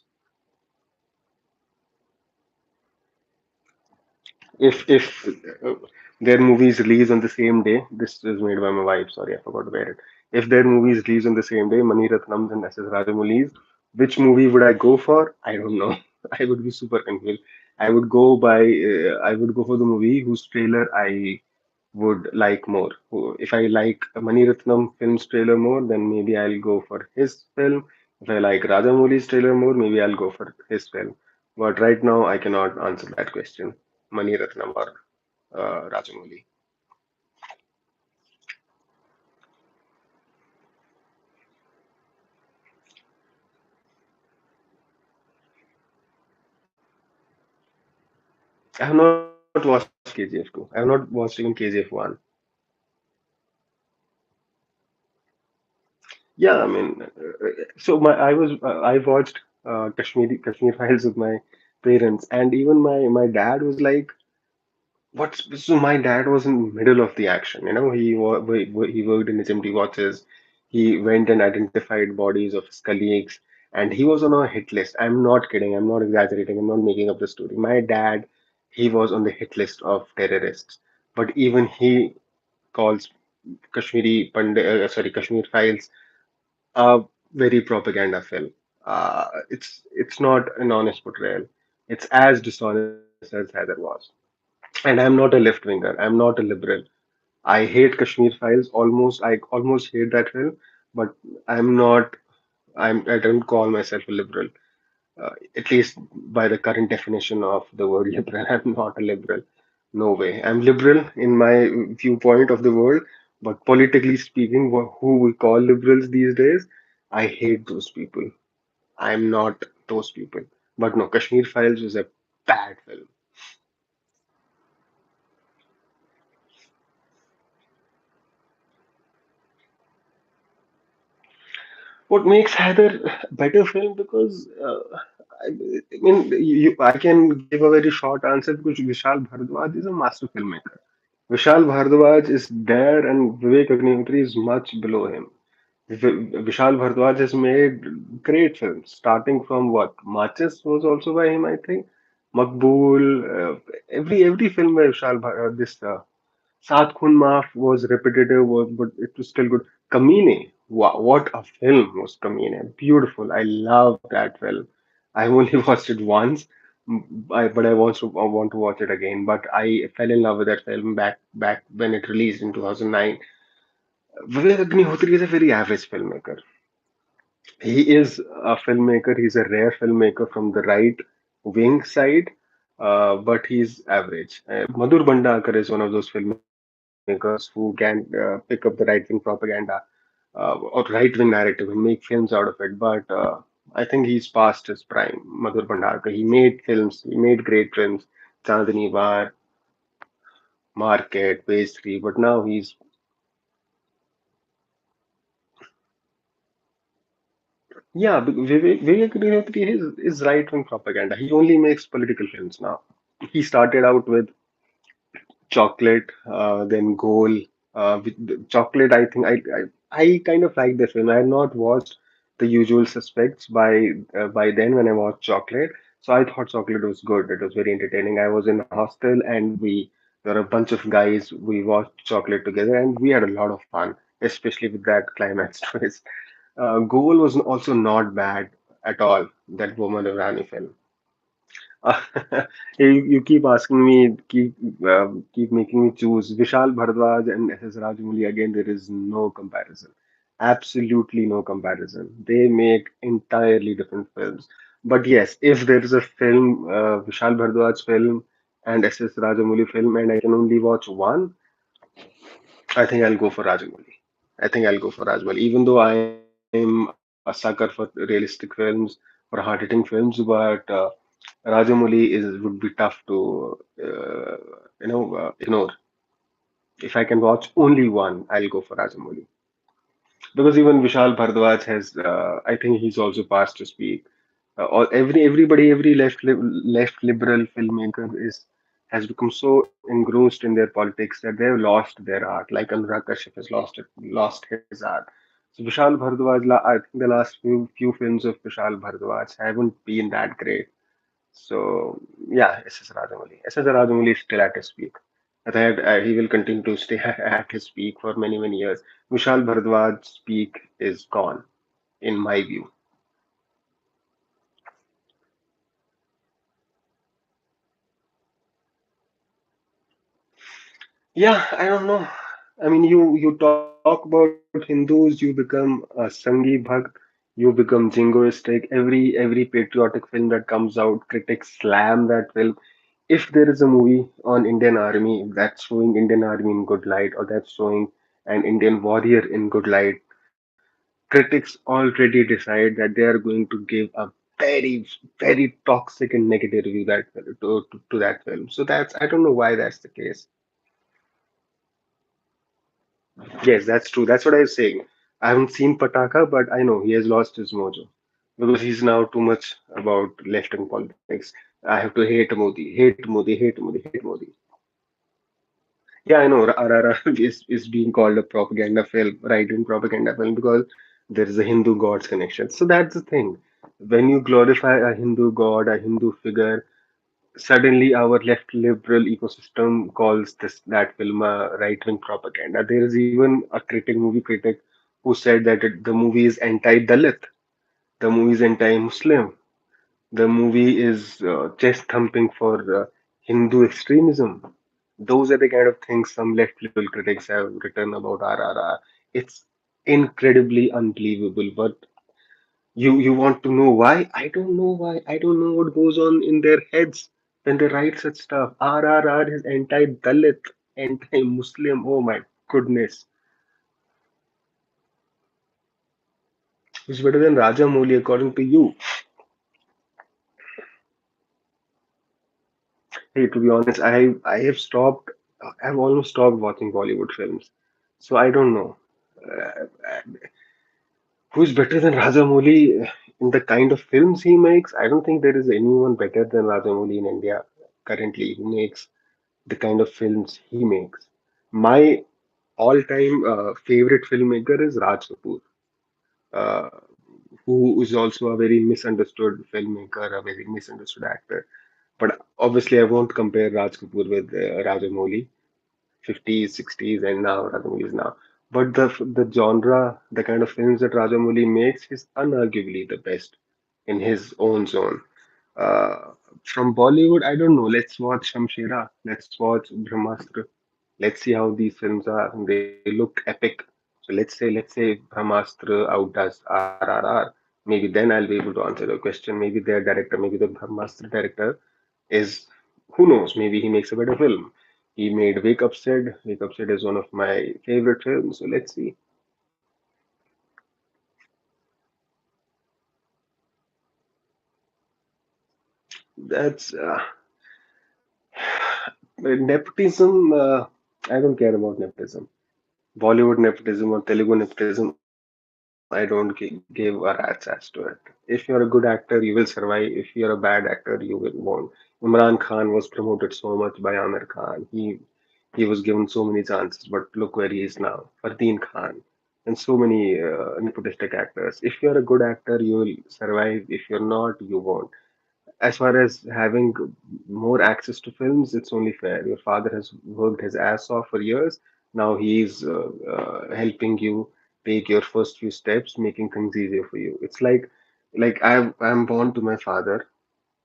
If uh, their movies release on the same day, this is made by my wife. Sorry, I forgot to wear it. If their movies release on the same day, Mani Ratnam's and S.S. Rajamouli's, which movie would I go for? I don't know. I would be super confused. I would go for the movie whose trailer I would like more. If I like Mani Ratnam film's trailer more, then maybe I'll go for his film. If I like Rajamouli's trailer more, maybe I'll go for his film. But right now, I cannot answer that question. Mani Ratnam or Rajamouli. I have not watched KGF 2. I have not watched even KGF 1. Yeah, I mean, I watched Kashmir Files with my parents, and even my dad was like, "What's?" So my dad was in middle of the action. He worked in HMT watches. He went and identified bodies of his colleagues, and he was on a hit list. I'm not kidding. I'm not exaggerating. I'm not making up the story. My dad, he was on the hit list of terrorists, but even he calls Kashmir Files a very propaganda film. It's not an honest portrayal. It's as dishonest as Heather was. And I'm not a left winger. I'm not a liberal. I hate Kashmir Files. I almost hate that film, but I'm not. I don't call myself a liberal. At least by the current definition of the word liberal, I'm not a liberal. No way. I'm liberal in my viewpoint of the world, but politically speaking, who we call liberals these days, I hate those people. I'm not those people. But no, Kashmir Files was a bad film. What makes Heather a better film? Because I mean, I can give a very short answer because Vishal Bhardwaj is a master filmmaker. Vishal Bhardwaj is there, and Vivek Agnihotri is much below him. Vishal Bhardwaj has made great films, starting from what Machis was also by him, I think. Makbul, every film by this Saath Khun Maaf was repetitive, but it was still good. Kamine, what a film was Kamine! Beautiful. I love that film. I only watched it once, but I want to watch it again. But I fell in love with that film back when it released in 2009. Vivek Agnihotri is a very average filmmaker. He is a filmmaker. He's a rare filmmaker from the right wing side, but he's average. Madhur Bandakar is one of those filmmakers who can pick up the right wing propaganda or right wing narrative and make films out of it. But I think he's past his prime. Madhur Bandakar. He made films. He made great films. Chandni Bar, Market, Pastry. But now he's yeah. Vivek Agnihotri is right wing propaganda. He only makes political films now. He started out with Chocolate, then Goal. Chocolate, I think I kind of like the film. I had not watched The Usual Suspects by then when I watched Chocolate, so I thought Chocolate was good. It was very entertaining. I was in a hostel and we there were a bunch of guys. We watched Chocolate together and we had a lot of fun, especially with that climax twist. Goal was also not bad at all. That Woman Rani film. You keep asking me, keep making me choose Vishal Bhardwaj and S.S. Rajamouli. Again, there is no comparison. Absolutely no comparison. They make entirely different films. But yes, if there is a film, Vishal Bhardwaj film and S.S. Rajamouli film, and I can only watch one, I think I'll go for Rajamouli. I think I'll go for Rajamouli, even though I'm a sucker for realistic films, for hard-hitting films, but Rajamouli is would be tough to ignore. If I can watch only one, I'll go for Rajamouli because even Vishal Bhardwaj has. I think he's also past to speak. Left liberal filmmaker is has become so engrossed in their politics that they have lost their art. Like Anurag Kashyap has lost his art. So Vishal Bhardwaj, I think the last few films of Vishal Bhardwaj haven't been that great. So yeah, SS Rajamouli. SS Rajamouli is still at his peak. I think he will continue to stay at his peak for many years. Vishal Bhardwaj's peak is gone, in my view. Yeah, I don't know. I mean, you talk about Hindus, you become a Sangi Bhakt, you become jingoistic. Every patriotic film that comes out, critics slam that film. If there is a movie on Indian Army that's showing Indian Army in good light, or that's showing an Indian warrior in good light, critics already decide that they are going to give a very toxic and negative review to that film. So that's I don't know why that's the case. Yes, that's true. That's what I was saying. I haven't seen Pataka, but I know he has lost his mojo because he's now too much about left-wing politics. I have to hate Modi, hate Modi, hate Modi. Yeah, I know RRR is being called a propaganda film, right-wing propaganda film because there is a Hindu gods connection. So that's the thing. When you glorify a Hindu god, a Hindu figure, suddenly our left liberal ecosystem calls this that film a right-wing propaganda. There is even a movie critic, who said that the movie is anti-Dalit, the movie is anti-Muslim, the movie is chest thumping for Hindu extremism. Those are the kind of things some left liberal critics have written about RRR. It's incredibly unbelievable, but you want to know why? I don't know why. I don't know what goes on in their heads when they write such stuff. RRR is anti-Dalit, anti-Muslim. Oh my goodness. Who's better than Rajamouli according to you? Hey, to be honest, I have stopped. I've almost stopped watching Bollywood films, so I don't know. Uh, who's better than Rajamouli in the kind of films he makes? I don't think there is anyone better than Rajamouli in India currently who makes the kind of films he makes. My all-time favorite filmmaker is Raj Kapoor, uh, who is also a very misunderstood filmmaker, a very misunderstood actor. But obviously, I won't compare Raj Kapoor with Rajamouli, 50s, 60s, and now Rajamouli is now. But the genre, the kind of films that Rajamouli makes is unarguably the best in his own zone. Uh, from Bollywood, I don't know. Let's watch Shamshera. Let's watch Brahmastra. Let's see how these films are. They look epic. So let's say Brahmastra outdoes RRR. Maybe then I'll be able to answer the question. Maybe their director, maybe the Brahmastra director is, who knows? Maybe he makes a better film. He made Wake Up Sid. Wake Up Sid is one of my favorite films. So let's see. That's nepotism. I don't care about nepotism. Bollywood nepotism or Telugu nepotism, I don't give a rat's ass to it. If you're a good actor, you will survive. If you're a bad actor, you will won't. Imran Khan was promoted so much by Amir Khan. He was given so many chances, but look where he is now. Fardeen Khan and so many nepotistic actors. If you're a good actor, you will survive. If you're not, you won't. As far as having more access to films, it's only fair. Your father has worked his ass off for years. Now he's helping you take your first few steps, making things easier for you. It's like I'm born to my father,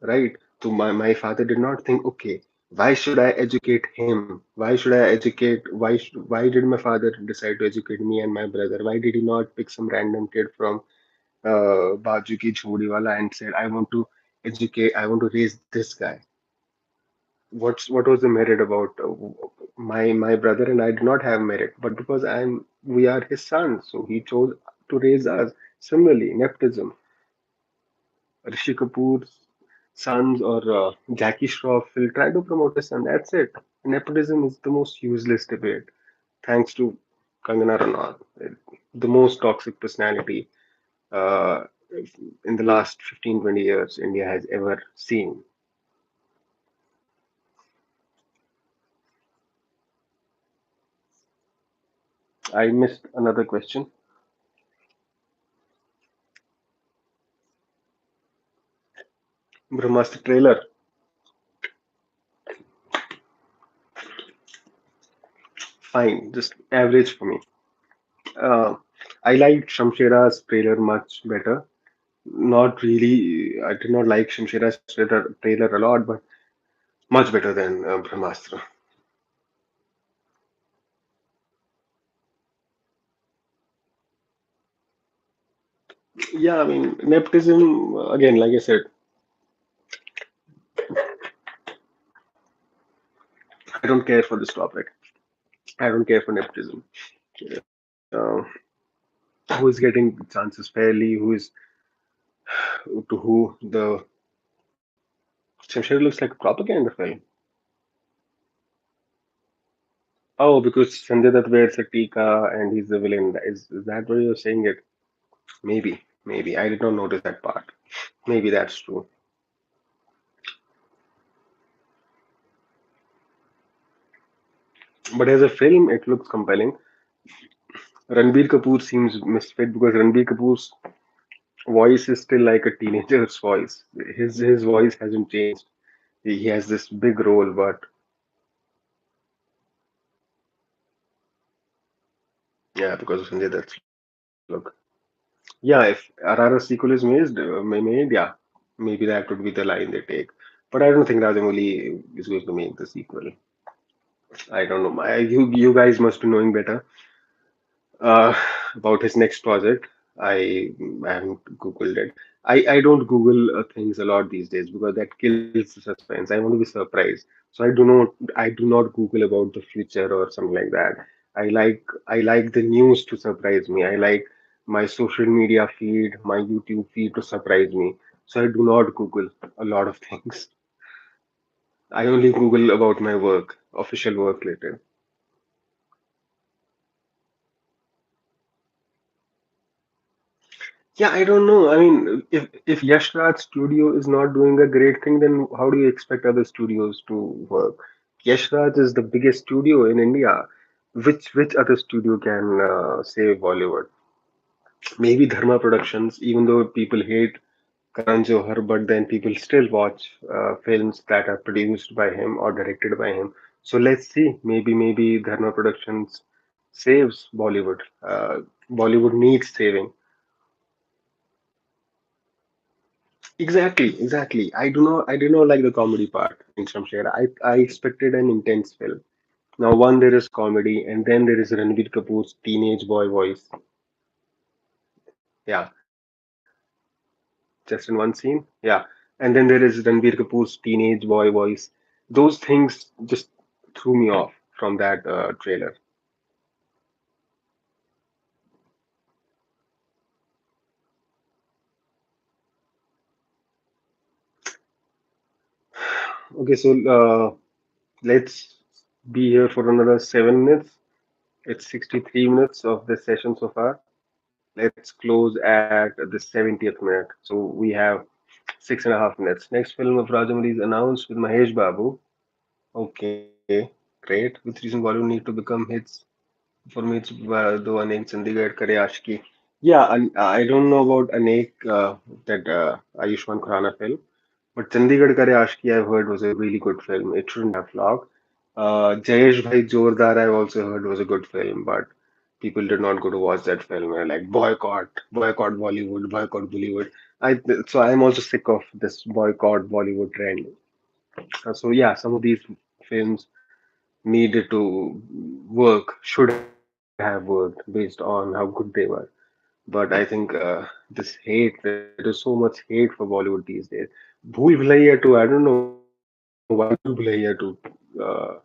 right? So my father did not think, okay, why should I educate him? Why should I educate? Why did my father decide to educate me and my brother? Why did he not pick some random kid from Baju Ki Chhodiwala and said, I want to raise this guy. What was the merit about my brother and I did not have merit, but because we are his sons, so he chose to raise us. Similarly, nepotism. Rishi Kapoor's sons or Jackie Shroff will try to promote his son. That's it. Nepotism is the most useless debate, thanks to Kangana Ranaut, the most toxic personality. in the last 15, 20 years India has ever seen. I missed another question. Brahmastra trailer, fine, just average for me. Uh, I liked Shamshera's trailer much better. Not really, I did not like Shamshera's trailer a lot, but much better than Brahmastra. Yeah, I mean, nepotism, again, like I said, I don't care for this topic. I don't care for nepotism. Uh, who is getting chances fairly? Who is to who the Shamshera looks like a propaganda film. Oh, because Sanjay Dutt wears a tika and he's the villain. Is that what you're saying it? Maybe, maybe. I did not notice that part. Maybe that's true. But as a film, it looks compelling. Ranbir Kapoor seems misfit because Ranbir Kapoor's voice is still like a teenager's voice. His voice hasn't changed. He has this big role, but yeah, because of Sanjay Dutt's look. Yeah, if RRR sequel is made, yeah, maybe that would be the line they take. But I don't think Rajamouli is going to make the sequel. I don't know. You guys must be knowing better uh, about his next project. I haven't googled it. I don't Google things a lot these days because that kills the suspense. I want to be surprised, so I do not Google about the future or something like that. I like the news to surprise me. I like my social media feed, my YouTube feed to surprise me. So I do not Google a lot of things. I only Google about my work, official work later. Yeah, I don't know. I mean, if Yash Raj studio is not doing a great thing, then how do you expect other studios to work? Yash Raj is the biggest studio in India. Which other studio can save Bollywood? Maybe Dharma Productions, even though people hate Karan Johar, but then people still watch films that are produced by him or directed by him. So let's see. Maybe Dharma Productions saves Bollywood. Bollywood needs saving. Exactly. I do not like the comedy part in Shamsher. I expected an intense film. Now, one, there is comedy, and then there is Ranbir Kapoor's teenage boy voice. Yeah, just in one scene. Yeah, and then there is Ranbir Kapoor's teenage boy voice. Those things just threw me off from that trailer. Okay, so let's be here for another 7 minutes. It's 63 minutes of this session so far. Let's close at the 70th minute. So we have 6.5 minutes. Next film of Rajamouli is announced with Mahesh Babu. Okay, great. Which reason Bollywood need to become hits? For me, it's the Anek Chandigarh Kare Aashki. Yeah, I don't know about Anek, that Ayushmann Khurrana film, but Chandigarh Kare Aashki I've heard was a really good film. It shouldn't have flopped. Jayesh Bhai Jordar I've also heard was a good film, but people did not go to watch that film. They're like boycott Bollywood, boycott Bollywood. So I'm also sick of this boycott Bollywood trend. So yeah, some of these films needed to work, should have worked based on how good they were. But I think this hate, there is so much hate for Bollywood these days. Bhool Bhulaiya 2, I don't know why Bhool Bhulaiya 2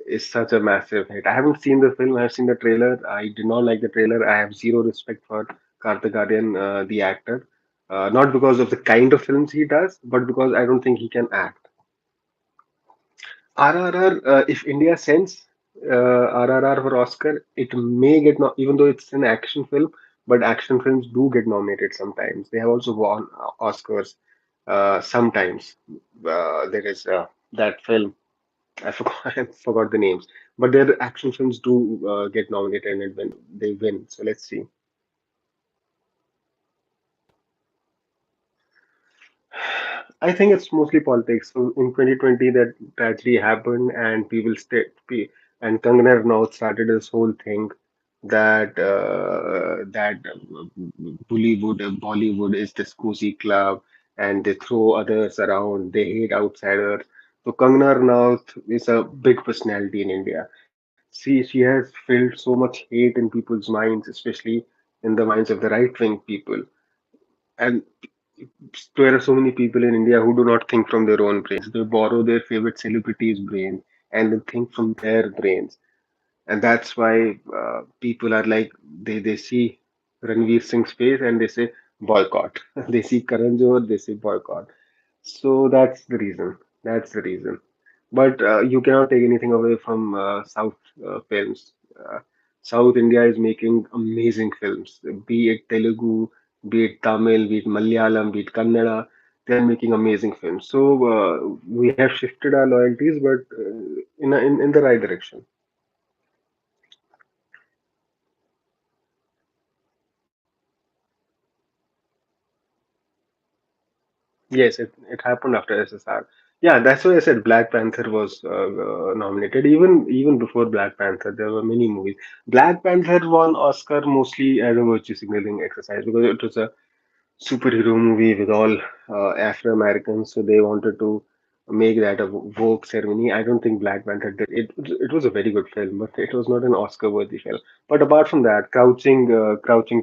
is such a massive hit. I haven't seen the film, I have seen the trailer. I did not like the trailer. I have zero respect for Karthik the actor. Not because of the kind of films he does, but because I don't think he can act. RRR, if India sends RRR for Oscar, it may get even though it's an action film, but action films do get nominated sometimes. They have also won Oscars sometimes. There is that film. I forgot, I forgot the names, but their action films do get nominated and when they win. So let's see. I think it's mostly politics. So in 2020, that tragedy happened, and and Kangana Ranaut started this whole thing that Bollywood is this cozy club, and they throw others around. They hate outsiders. So Kangana Ranaut is a big personality in India. She has filled so much hate in people's minds, especially in the minds of the right wing people. And there are so many people in India who do not think from their own brains. They borrow their favorite celebrities' brain and then think from their brains. And that's why people are like, they see Ranveer Singh's face and they say boycott. They see Karan Johar, they say boycott. So that's the reason. That's the reason. But you cannot take anything away from South films. South India is making amazing films, be it Telugu, be it Tamil, be it Malayalam, be it Kannada. They are making amazing films. So we have shifted our loyalties, but in the right direction. Yes, it happened after SSR. Yeah, that's why I said Black Panther was nominated. Even before Black Panther, there were many movies. Black Panther won Oscar mostly as a virtue signaling exercise because it was a superhero movie with all Afro Americans, so they wanted to make that a Vogue ceremony. I don't think Black Panther did. It was a very good film, but it was not an Oscar-worthy film. But apart from that, Crouching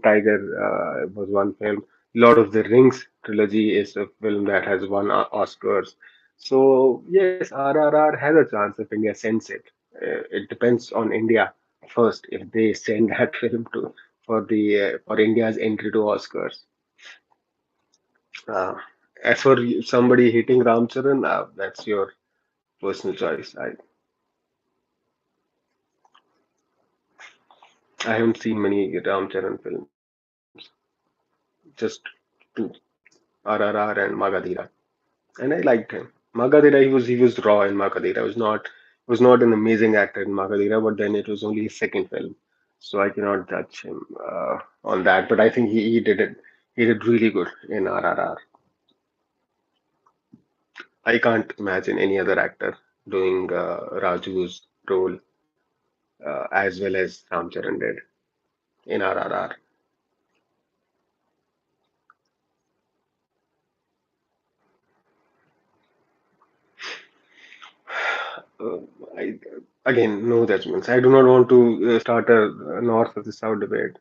Tiger was one film. Lord of the Rings trilogy is a film that has won Oscars. So yes, RRR has a chance if India sends it. It depends on India first if they send that film to for India's entry to Oscars. Uh, as for somebody hating Ramcharan, that's your personal choice. I haven't seen many Ramcharan films, just two, RRR and Magadira, and I liked him. Magadira, he was raw in Magadira. Was not an amazing actor in Magadira, but then it was only his second film, so I cannot judge him on that. But I think he did it. He did really good in RRR. I can't imagine any other actor doing Raju's role as well as Ramcharan did in RRR. Uh, I, again, no judgments. I do not want to start a North versus South debate.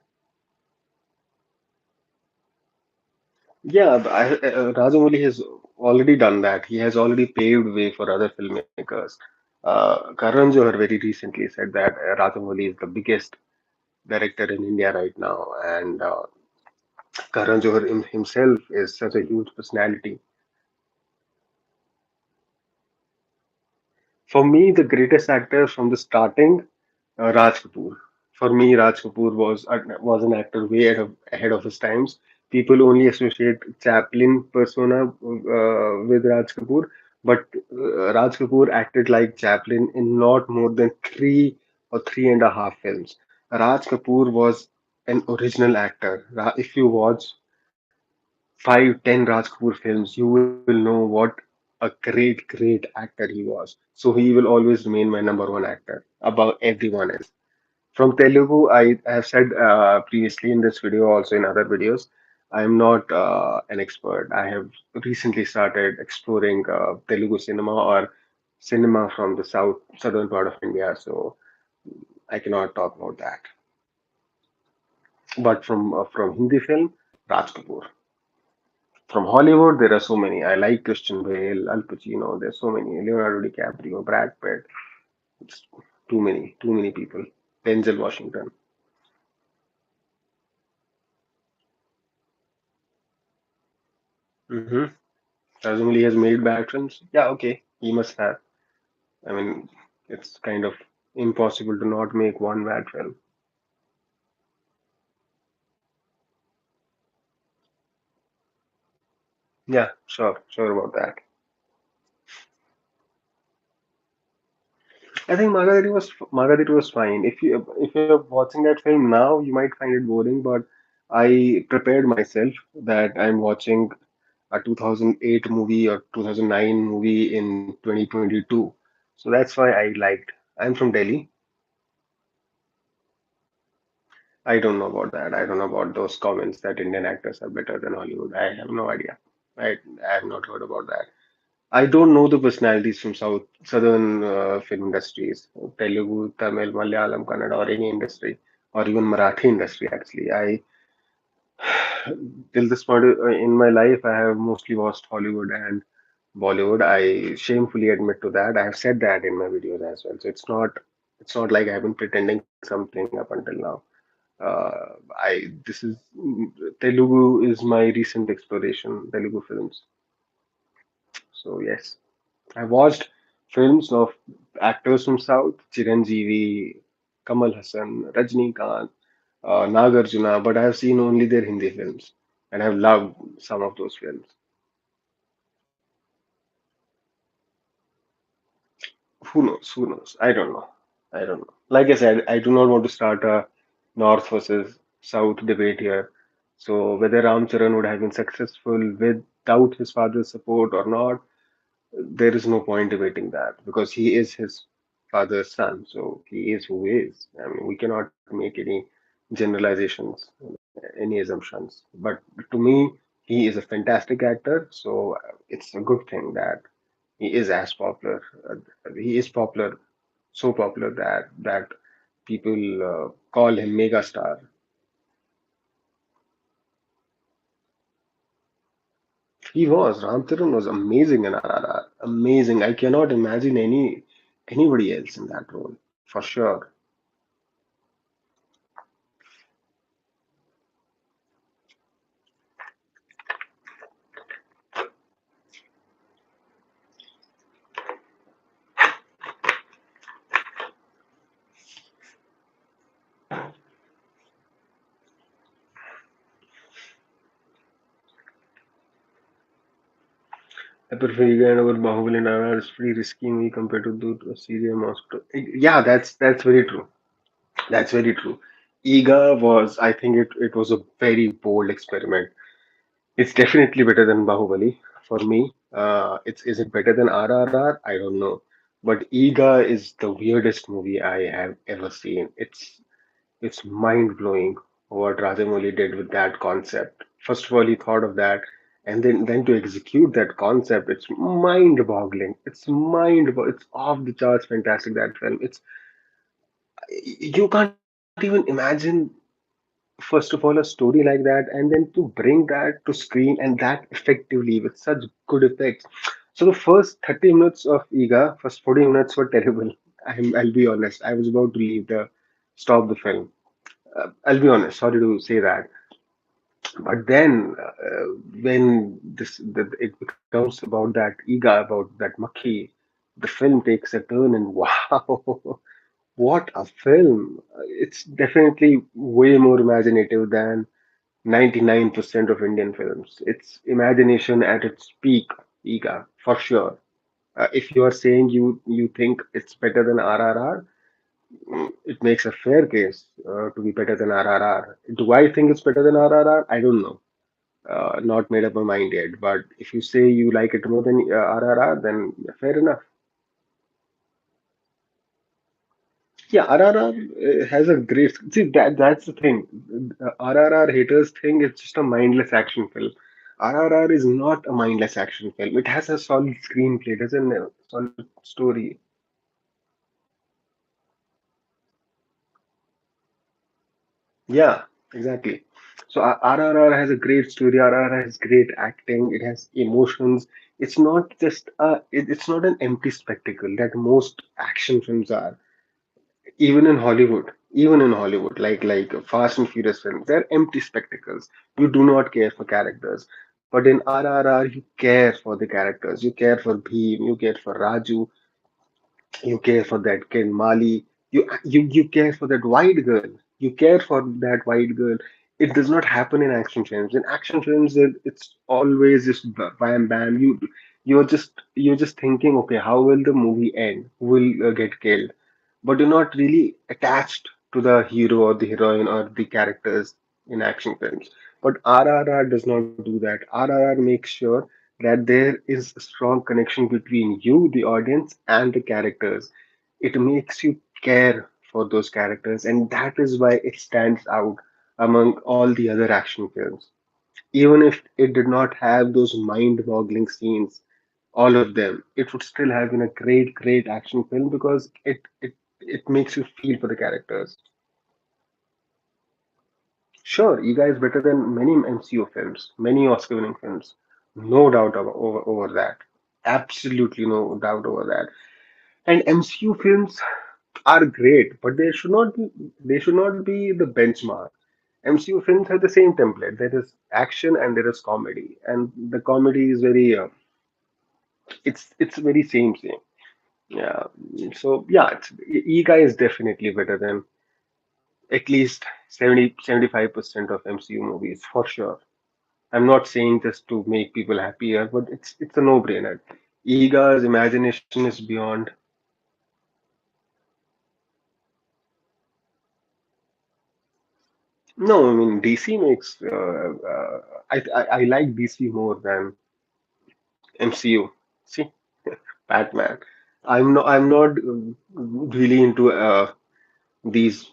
Yeah, Rajamouli has already done that. He has already paved way for other filmmakers. Karan Johar very recently said that Rajamouli is the biggest director in India right now, and Karan Johar himself is such a huge personality. For me, the greatest actor from the starting, Raj Kapoor. For me, Raj Kapoor was an actor way ahead of his times. People only associate Chaplin persona with Raj Kapoor, but Raj Kapoor acted like Chaplin in not more than three or three and a half films. Raj Kapoor was an original actor. If you watch 5, 10 Raj Kapoor films, you will know what a great actor he was. So he will always remain my number one actor above everyone else. From Telugu, I have said previously in this video, also in other videos, I am not an expert. I have recently started exploring Telugu cinema or cinema from the southern part of India, so I cannot talk about that. But from Hindi film, Raj Kapoor. From Hollywood, there are so many. I like Christian Bale, Al Pacino. There's so many. Leonardo DiCaprio, Brad Pitt. It's too many people. Denzel Washington. Mm-hmm. Rajamouli has made bad films. Yeah, okay, he must have. I mean, it's kind of impossible to not make one bad film. Yeah, sure about that. I think Magadidi was fine. If you're watching that film now, you might find it boring, but I prepared myself that I'm watching a 2008 movie or 2009 movie in 2022. So that's why I liked. I'm from Delhi. I don't know about that. I don't know about those comments that Indian actors are better than Hollywood. I have no idea. I have not heard about that. I don't know the personalities from southern film industries, Telugu, Tamil, Malayalam, Kannada, or any industry, or even Marathi industry. Actually, I till this point in my life, I have mostly watched Hollywood and Bollywood. I shamefully admit to that. I have said that in my videos as well. So it's not like I have been pretending something up until now. I this is Telugu is my recent exploration, Telugu films. So yes. I watched films of actors from South, Chiranjeevi, Kamal Hassan, Rajnikant, Nagarjuna, but I have seen only their Hindi films, and I've loved some of those films. Who knows? Who knows? I don't know. I don't know. Like I said, I do not want to start a North versus South debate here. So whether Ram Charan would have been successful without his father's support or not, there is no point debating that because he is his father's son, so he is who he is. I mean, we cannot make any generalizations, any assumptions. But to me, he is a fantastic actor, so it's a good thing that he is as popular. He is popular, so popular that people call him megastar. He was. Ramcharan was amazing in RRR. Amazing. I cannot imagine anybody else in that role for sure. I prefer Ega over Bahubali and RRR. It's pretty risky movie compared to the Syria Moscow. Yeah, that's very true. That's very true. Ega was, I think it was a very bold experiment. It's definitely better than Bahubali for me. It's is it better than RRR? I don't know. But Ega is the weirdest movie I have ever seen. It's mind blowing what Rajamouli did with that concept. First of all, he thought of that, and then to execute that concept, it's mind boggling. It's off the charts fantastic that film. It's you can't even imagine first of all a story like that, and then to bring that to screen and that effectively with such good effects. So the first 30 minutes of Iga, first 40 minutes were terrible. I'll be honest. I was about to leave the stop the film. I'll be honest, sorry to say that. But then, when it becomes about that ega, about that Makhi, the film takes a turn, and wow, what a film! It's definitely way more imaginative than 99% of Indian films. It's imagination at its peak, ega, for sure. If you are saying you think it's better than RRR, it makes a fair case to be better than RRR. Do I think it's better than RRR? I don't know. Not made up my mind yet. But if you say you like it more than RRR, then fair enough. Yeah, RRR has a great. See, that's the thing. RRR haters think it's just a mindless action film. RRR is not a mindless action film. It has a solid screenplay. It has a solid story. Yeah, exactly. So RRR has a great story. RRR has great acting. It has emotions. It's not just it's not an empty spectacle that most action films are. Even in Hollywood, like Fast and Furious films, they're empty spectacles. You do not care for characters. But in RRR, you care for the characters. You care for Bheem. You care for Raju. You care for that Ken Mali. You care for that white girl. You care for that white girl It does not happen in action films. In action films, it's always just bam bam. You're just thinking, okay, how will the movie end? Who will get killed? But you're not really attached to the hero or the heroine or the characters in action films. But RRR does not do that. RRR makes sure that there is a strong connection between you, the audience, and the characters. It makes you care for those characters, and that is why it stands out among all the other action films. Even if it did not have those mind-boggling scenes, all of them, it would still have been a great, great action film because it makes you feel for the characters. Sure, Ega is better than many MCU films, many Oscar-winning films. No doubt over that. Absolutely no doubt over that. And MCU films are great, but they should not be the benchmark. MCU films have the same template. There is action and there is comedy, and the comedy is very it's very same. Yeah. So yeah, E guy is definitely better than at least 70-75% of MCU movies for sure. I'm not saying this to make people happier, but it's a no-brainer. Iga's imagination is beyond. No, I mean DC makes. I like DC more than MCU. See, Batman. I'm not really into these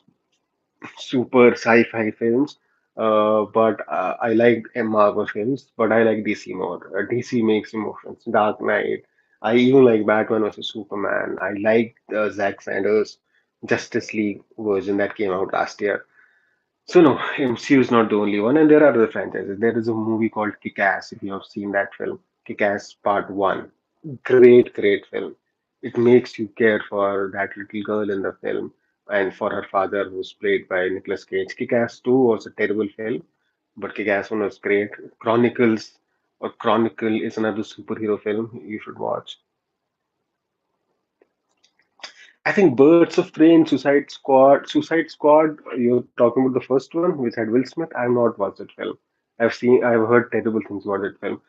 super sci-fi films. But I like Marvel films, but I like DC more. DC makes emotions. Dark Knight. I even like Batman versus Superman. I like Zack Snyder's Justice League version that came out last year. So no, MCU is not the only one, and there are other franchises. There is a movie called Kick-Ass. If you have seen that film, Kick-Ass Part One, great, great film. It makes you care for that little girl in the film and for her father, who's played by Nicolas Cage. Kick-Ass Two was a terrible film, but Kick-Ass One was great. Chronicles or Chronicle is another superhero film you should watch. I think Birds of Prey and Suicide Squad. Suicide Squad, you're talking about the first one, which had Will Smith. I've not watched that film. I've heard terrible things about that film.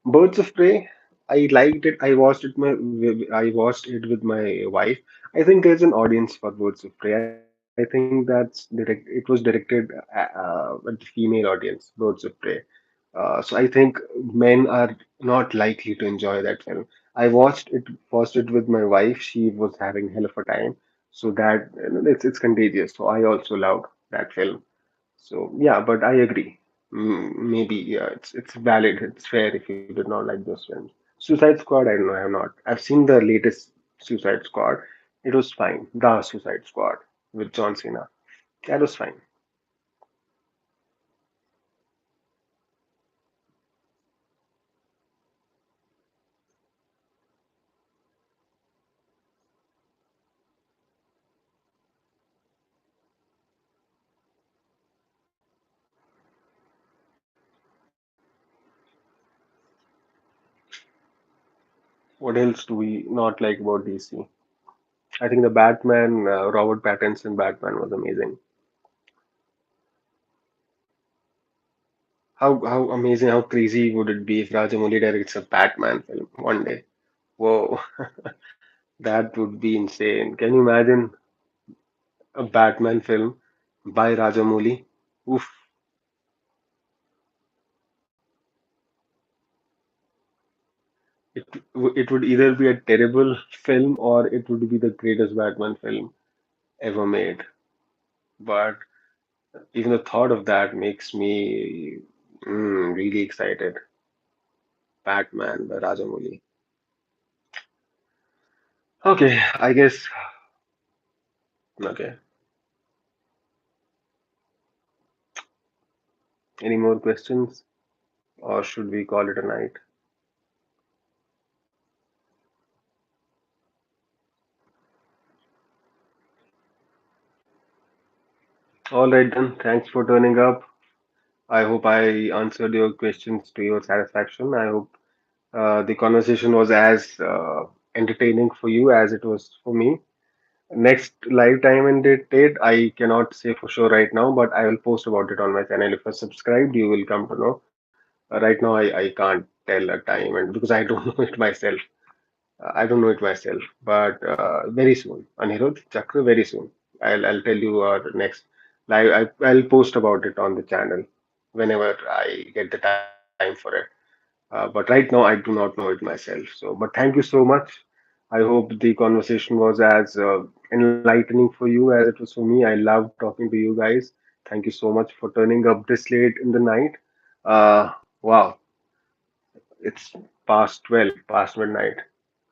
Birds of Prey, I liked it. I watched it with my wife. I think there's an audience for Birds of Prey. I think it was directed at the female audience, Birds of Prey. So I think men are not likely to enjoy that film. I watched it with my wife. She was having hell of a time. So that it's contagious. So I also loved that film. So yeah, but I agree. Maybe yeah, it's valid. It's fair if you did not like those films. Suicide Squad, I don't know. I have not. I've seen the latest Suicide Squad. It was fine. The Suicide Squad with John Cena. That was fine. What else do we not like about DC? I think the Batman, Robert Pattinson Batman was amazing. How amazing, how crazy would it be if Rajamouli directs a Batman film one day? Whoa, that would be insane. Can you imagine a Batman film by Rajamouli? Oof, it would either be a terrible film or it would be the greatest Batman film ever made. But even the thought of that makes me really excited. Batman by Rajamouli. Okay, I guess. Okay. Any more questions, or should we call it a night? All right then. Thanks for turning up. I hope I answered your questions to your satisfaction. I hope the conversation was as entertaining for you as it was for me. Next live time and date, I cannot say for sure right now, but I will post about it on my channel. If you're subscribed, you will come to know. Right now, I can't tell a time, and because I don't know it myself. I don't know it myself, but very soon, Anirudh Chakra, very soon. I'll tell you next live. I'll post about it on the channel whenever I get the time for it. But right now, I do not know it myself. So, but thank you so much. I hope the conversation was as enlightening for you as it was for me. I loved talking to you guys. Thank you so much for turning up this late in the night. Wow, it's past 12, past midnight.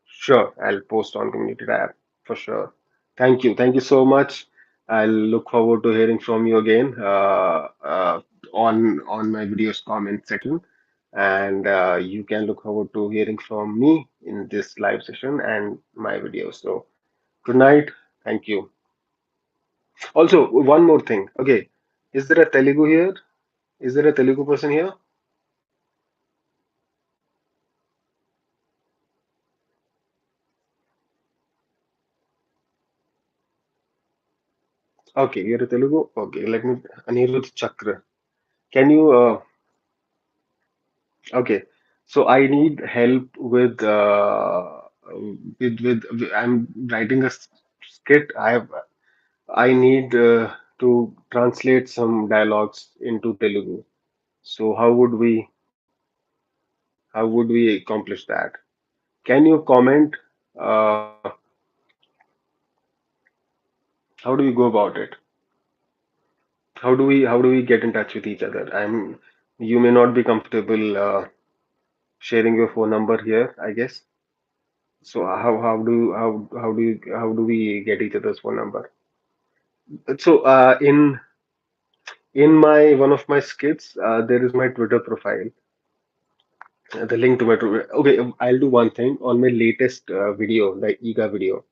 Sure, I'll post on community tab for sure. Thank you so much. I'll look forward to hearing from you again on my videos comment section, and you can look forward to hearing from me in this live session and my videos. So good night. Thank you. Also, one more thing. Okay, is there a Telugu here? Is there a Telugu person here? Okay, you're a Telugu. Okay, let me Anirudh Chakra. Can you Okay, so I need help with I'm writing a skit. I need to translate some dialogues into Telugu. So how would we accomplish that? Can you comment? Uh, how do we go about it? How do we get in touch with each other? You may not be comfortable sharing your phone number here, I guess. So how do we get each other's phone number? So in my one of my skits, there is my Twitter profile, the link to my Twitter. Okay, I'll do one thing on my latest video, the IGA video.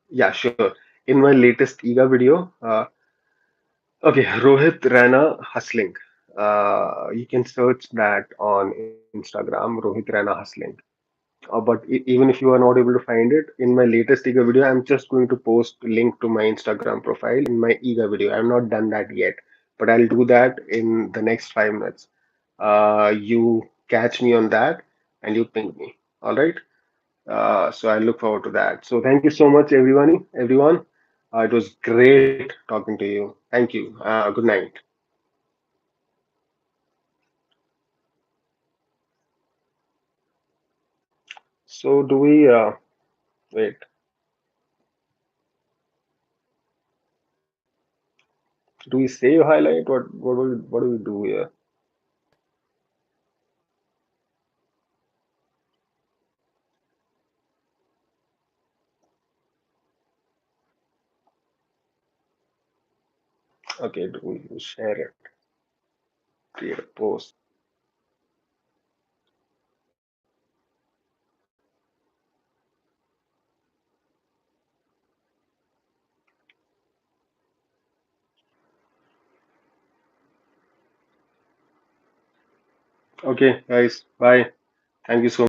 Yeah, sure. In my latest IGA video, okay, Rohit Raina hustling. You can search that on Instagram, Rohit Raina hustling. But even if you are not able to find it, in my latest eager video, I'm just going to post link to my Instagram profile in my eager video. I'm not done that yet, but I'll do that in the next 5 minutes. You catch me on that and you ping me. All right. So I look forward to that. So thank you so much, everyone. Everyone, it was great talking to you. Thank you. Good night. So do we wait? Do we save highlight? What do we do here? Okay, do we share it? Create a post. Okay, guys, bye. Thank you so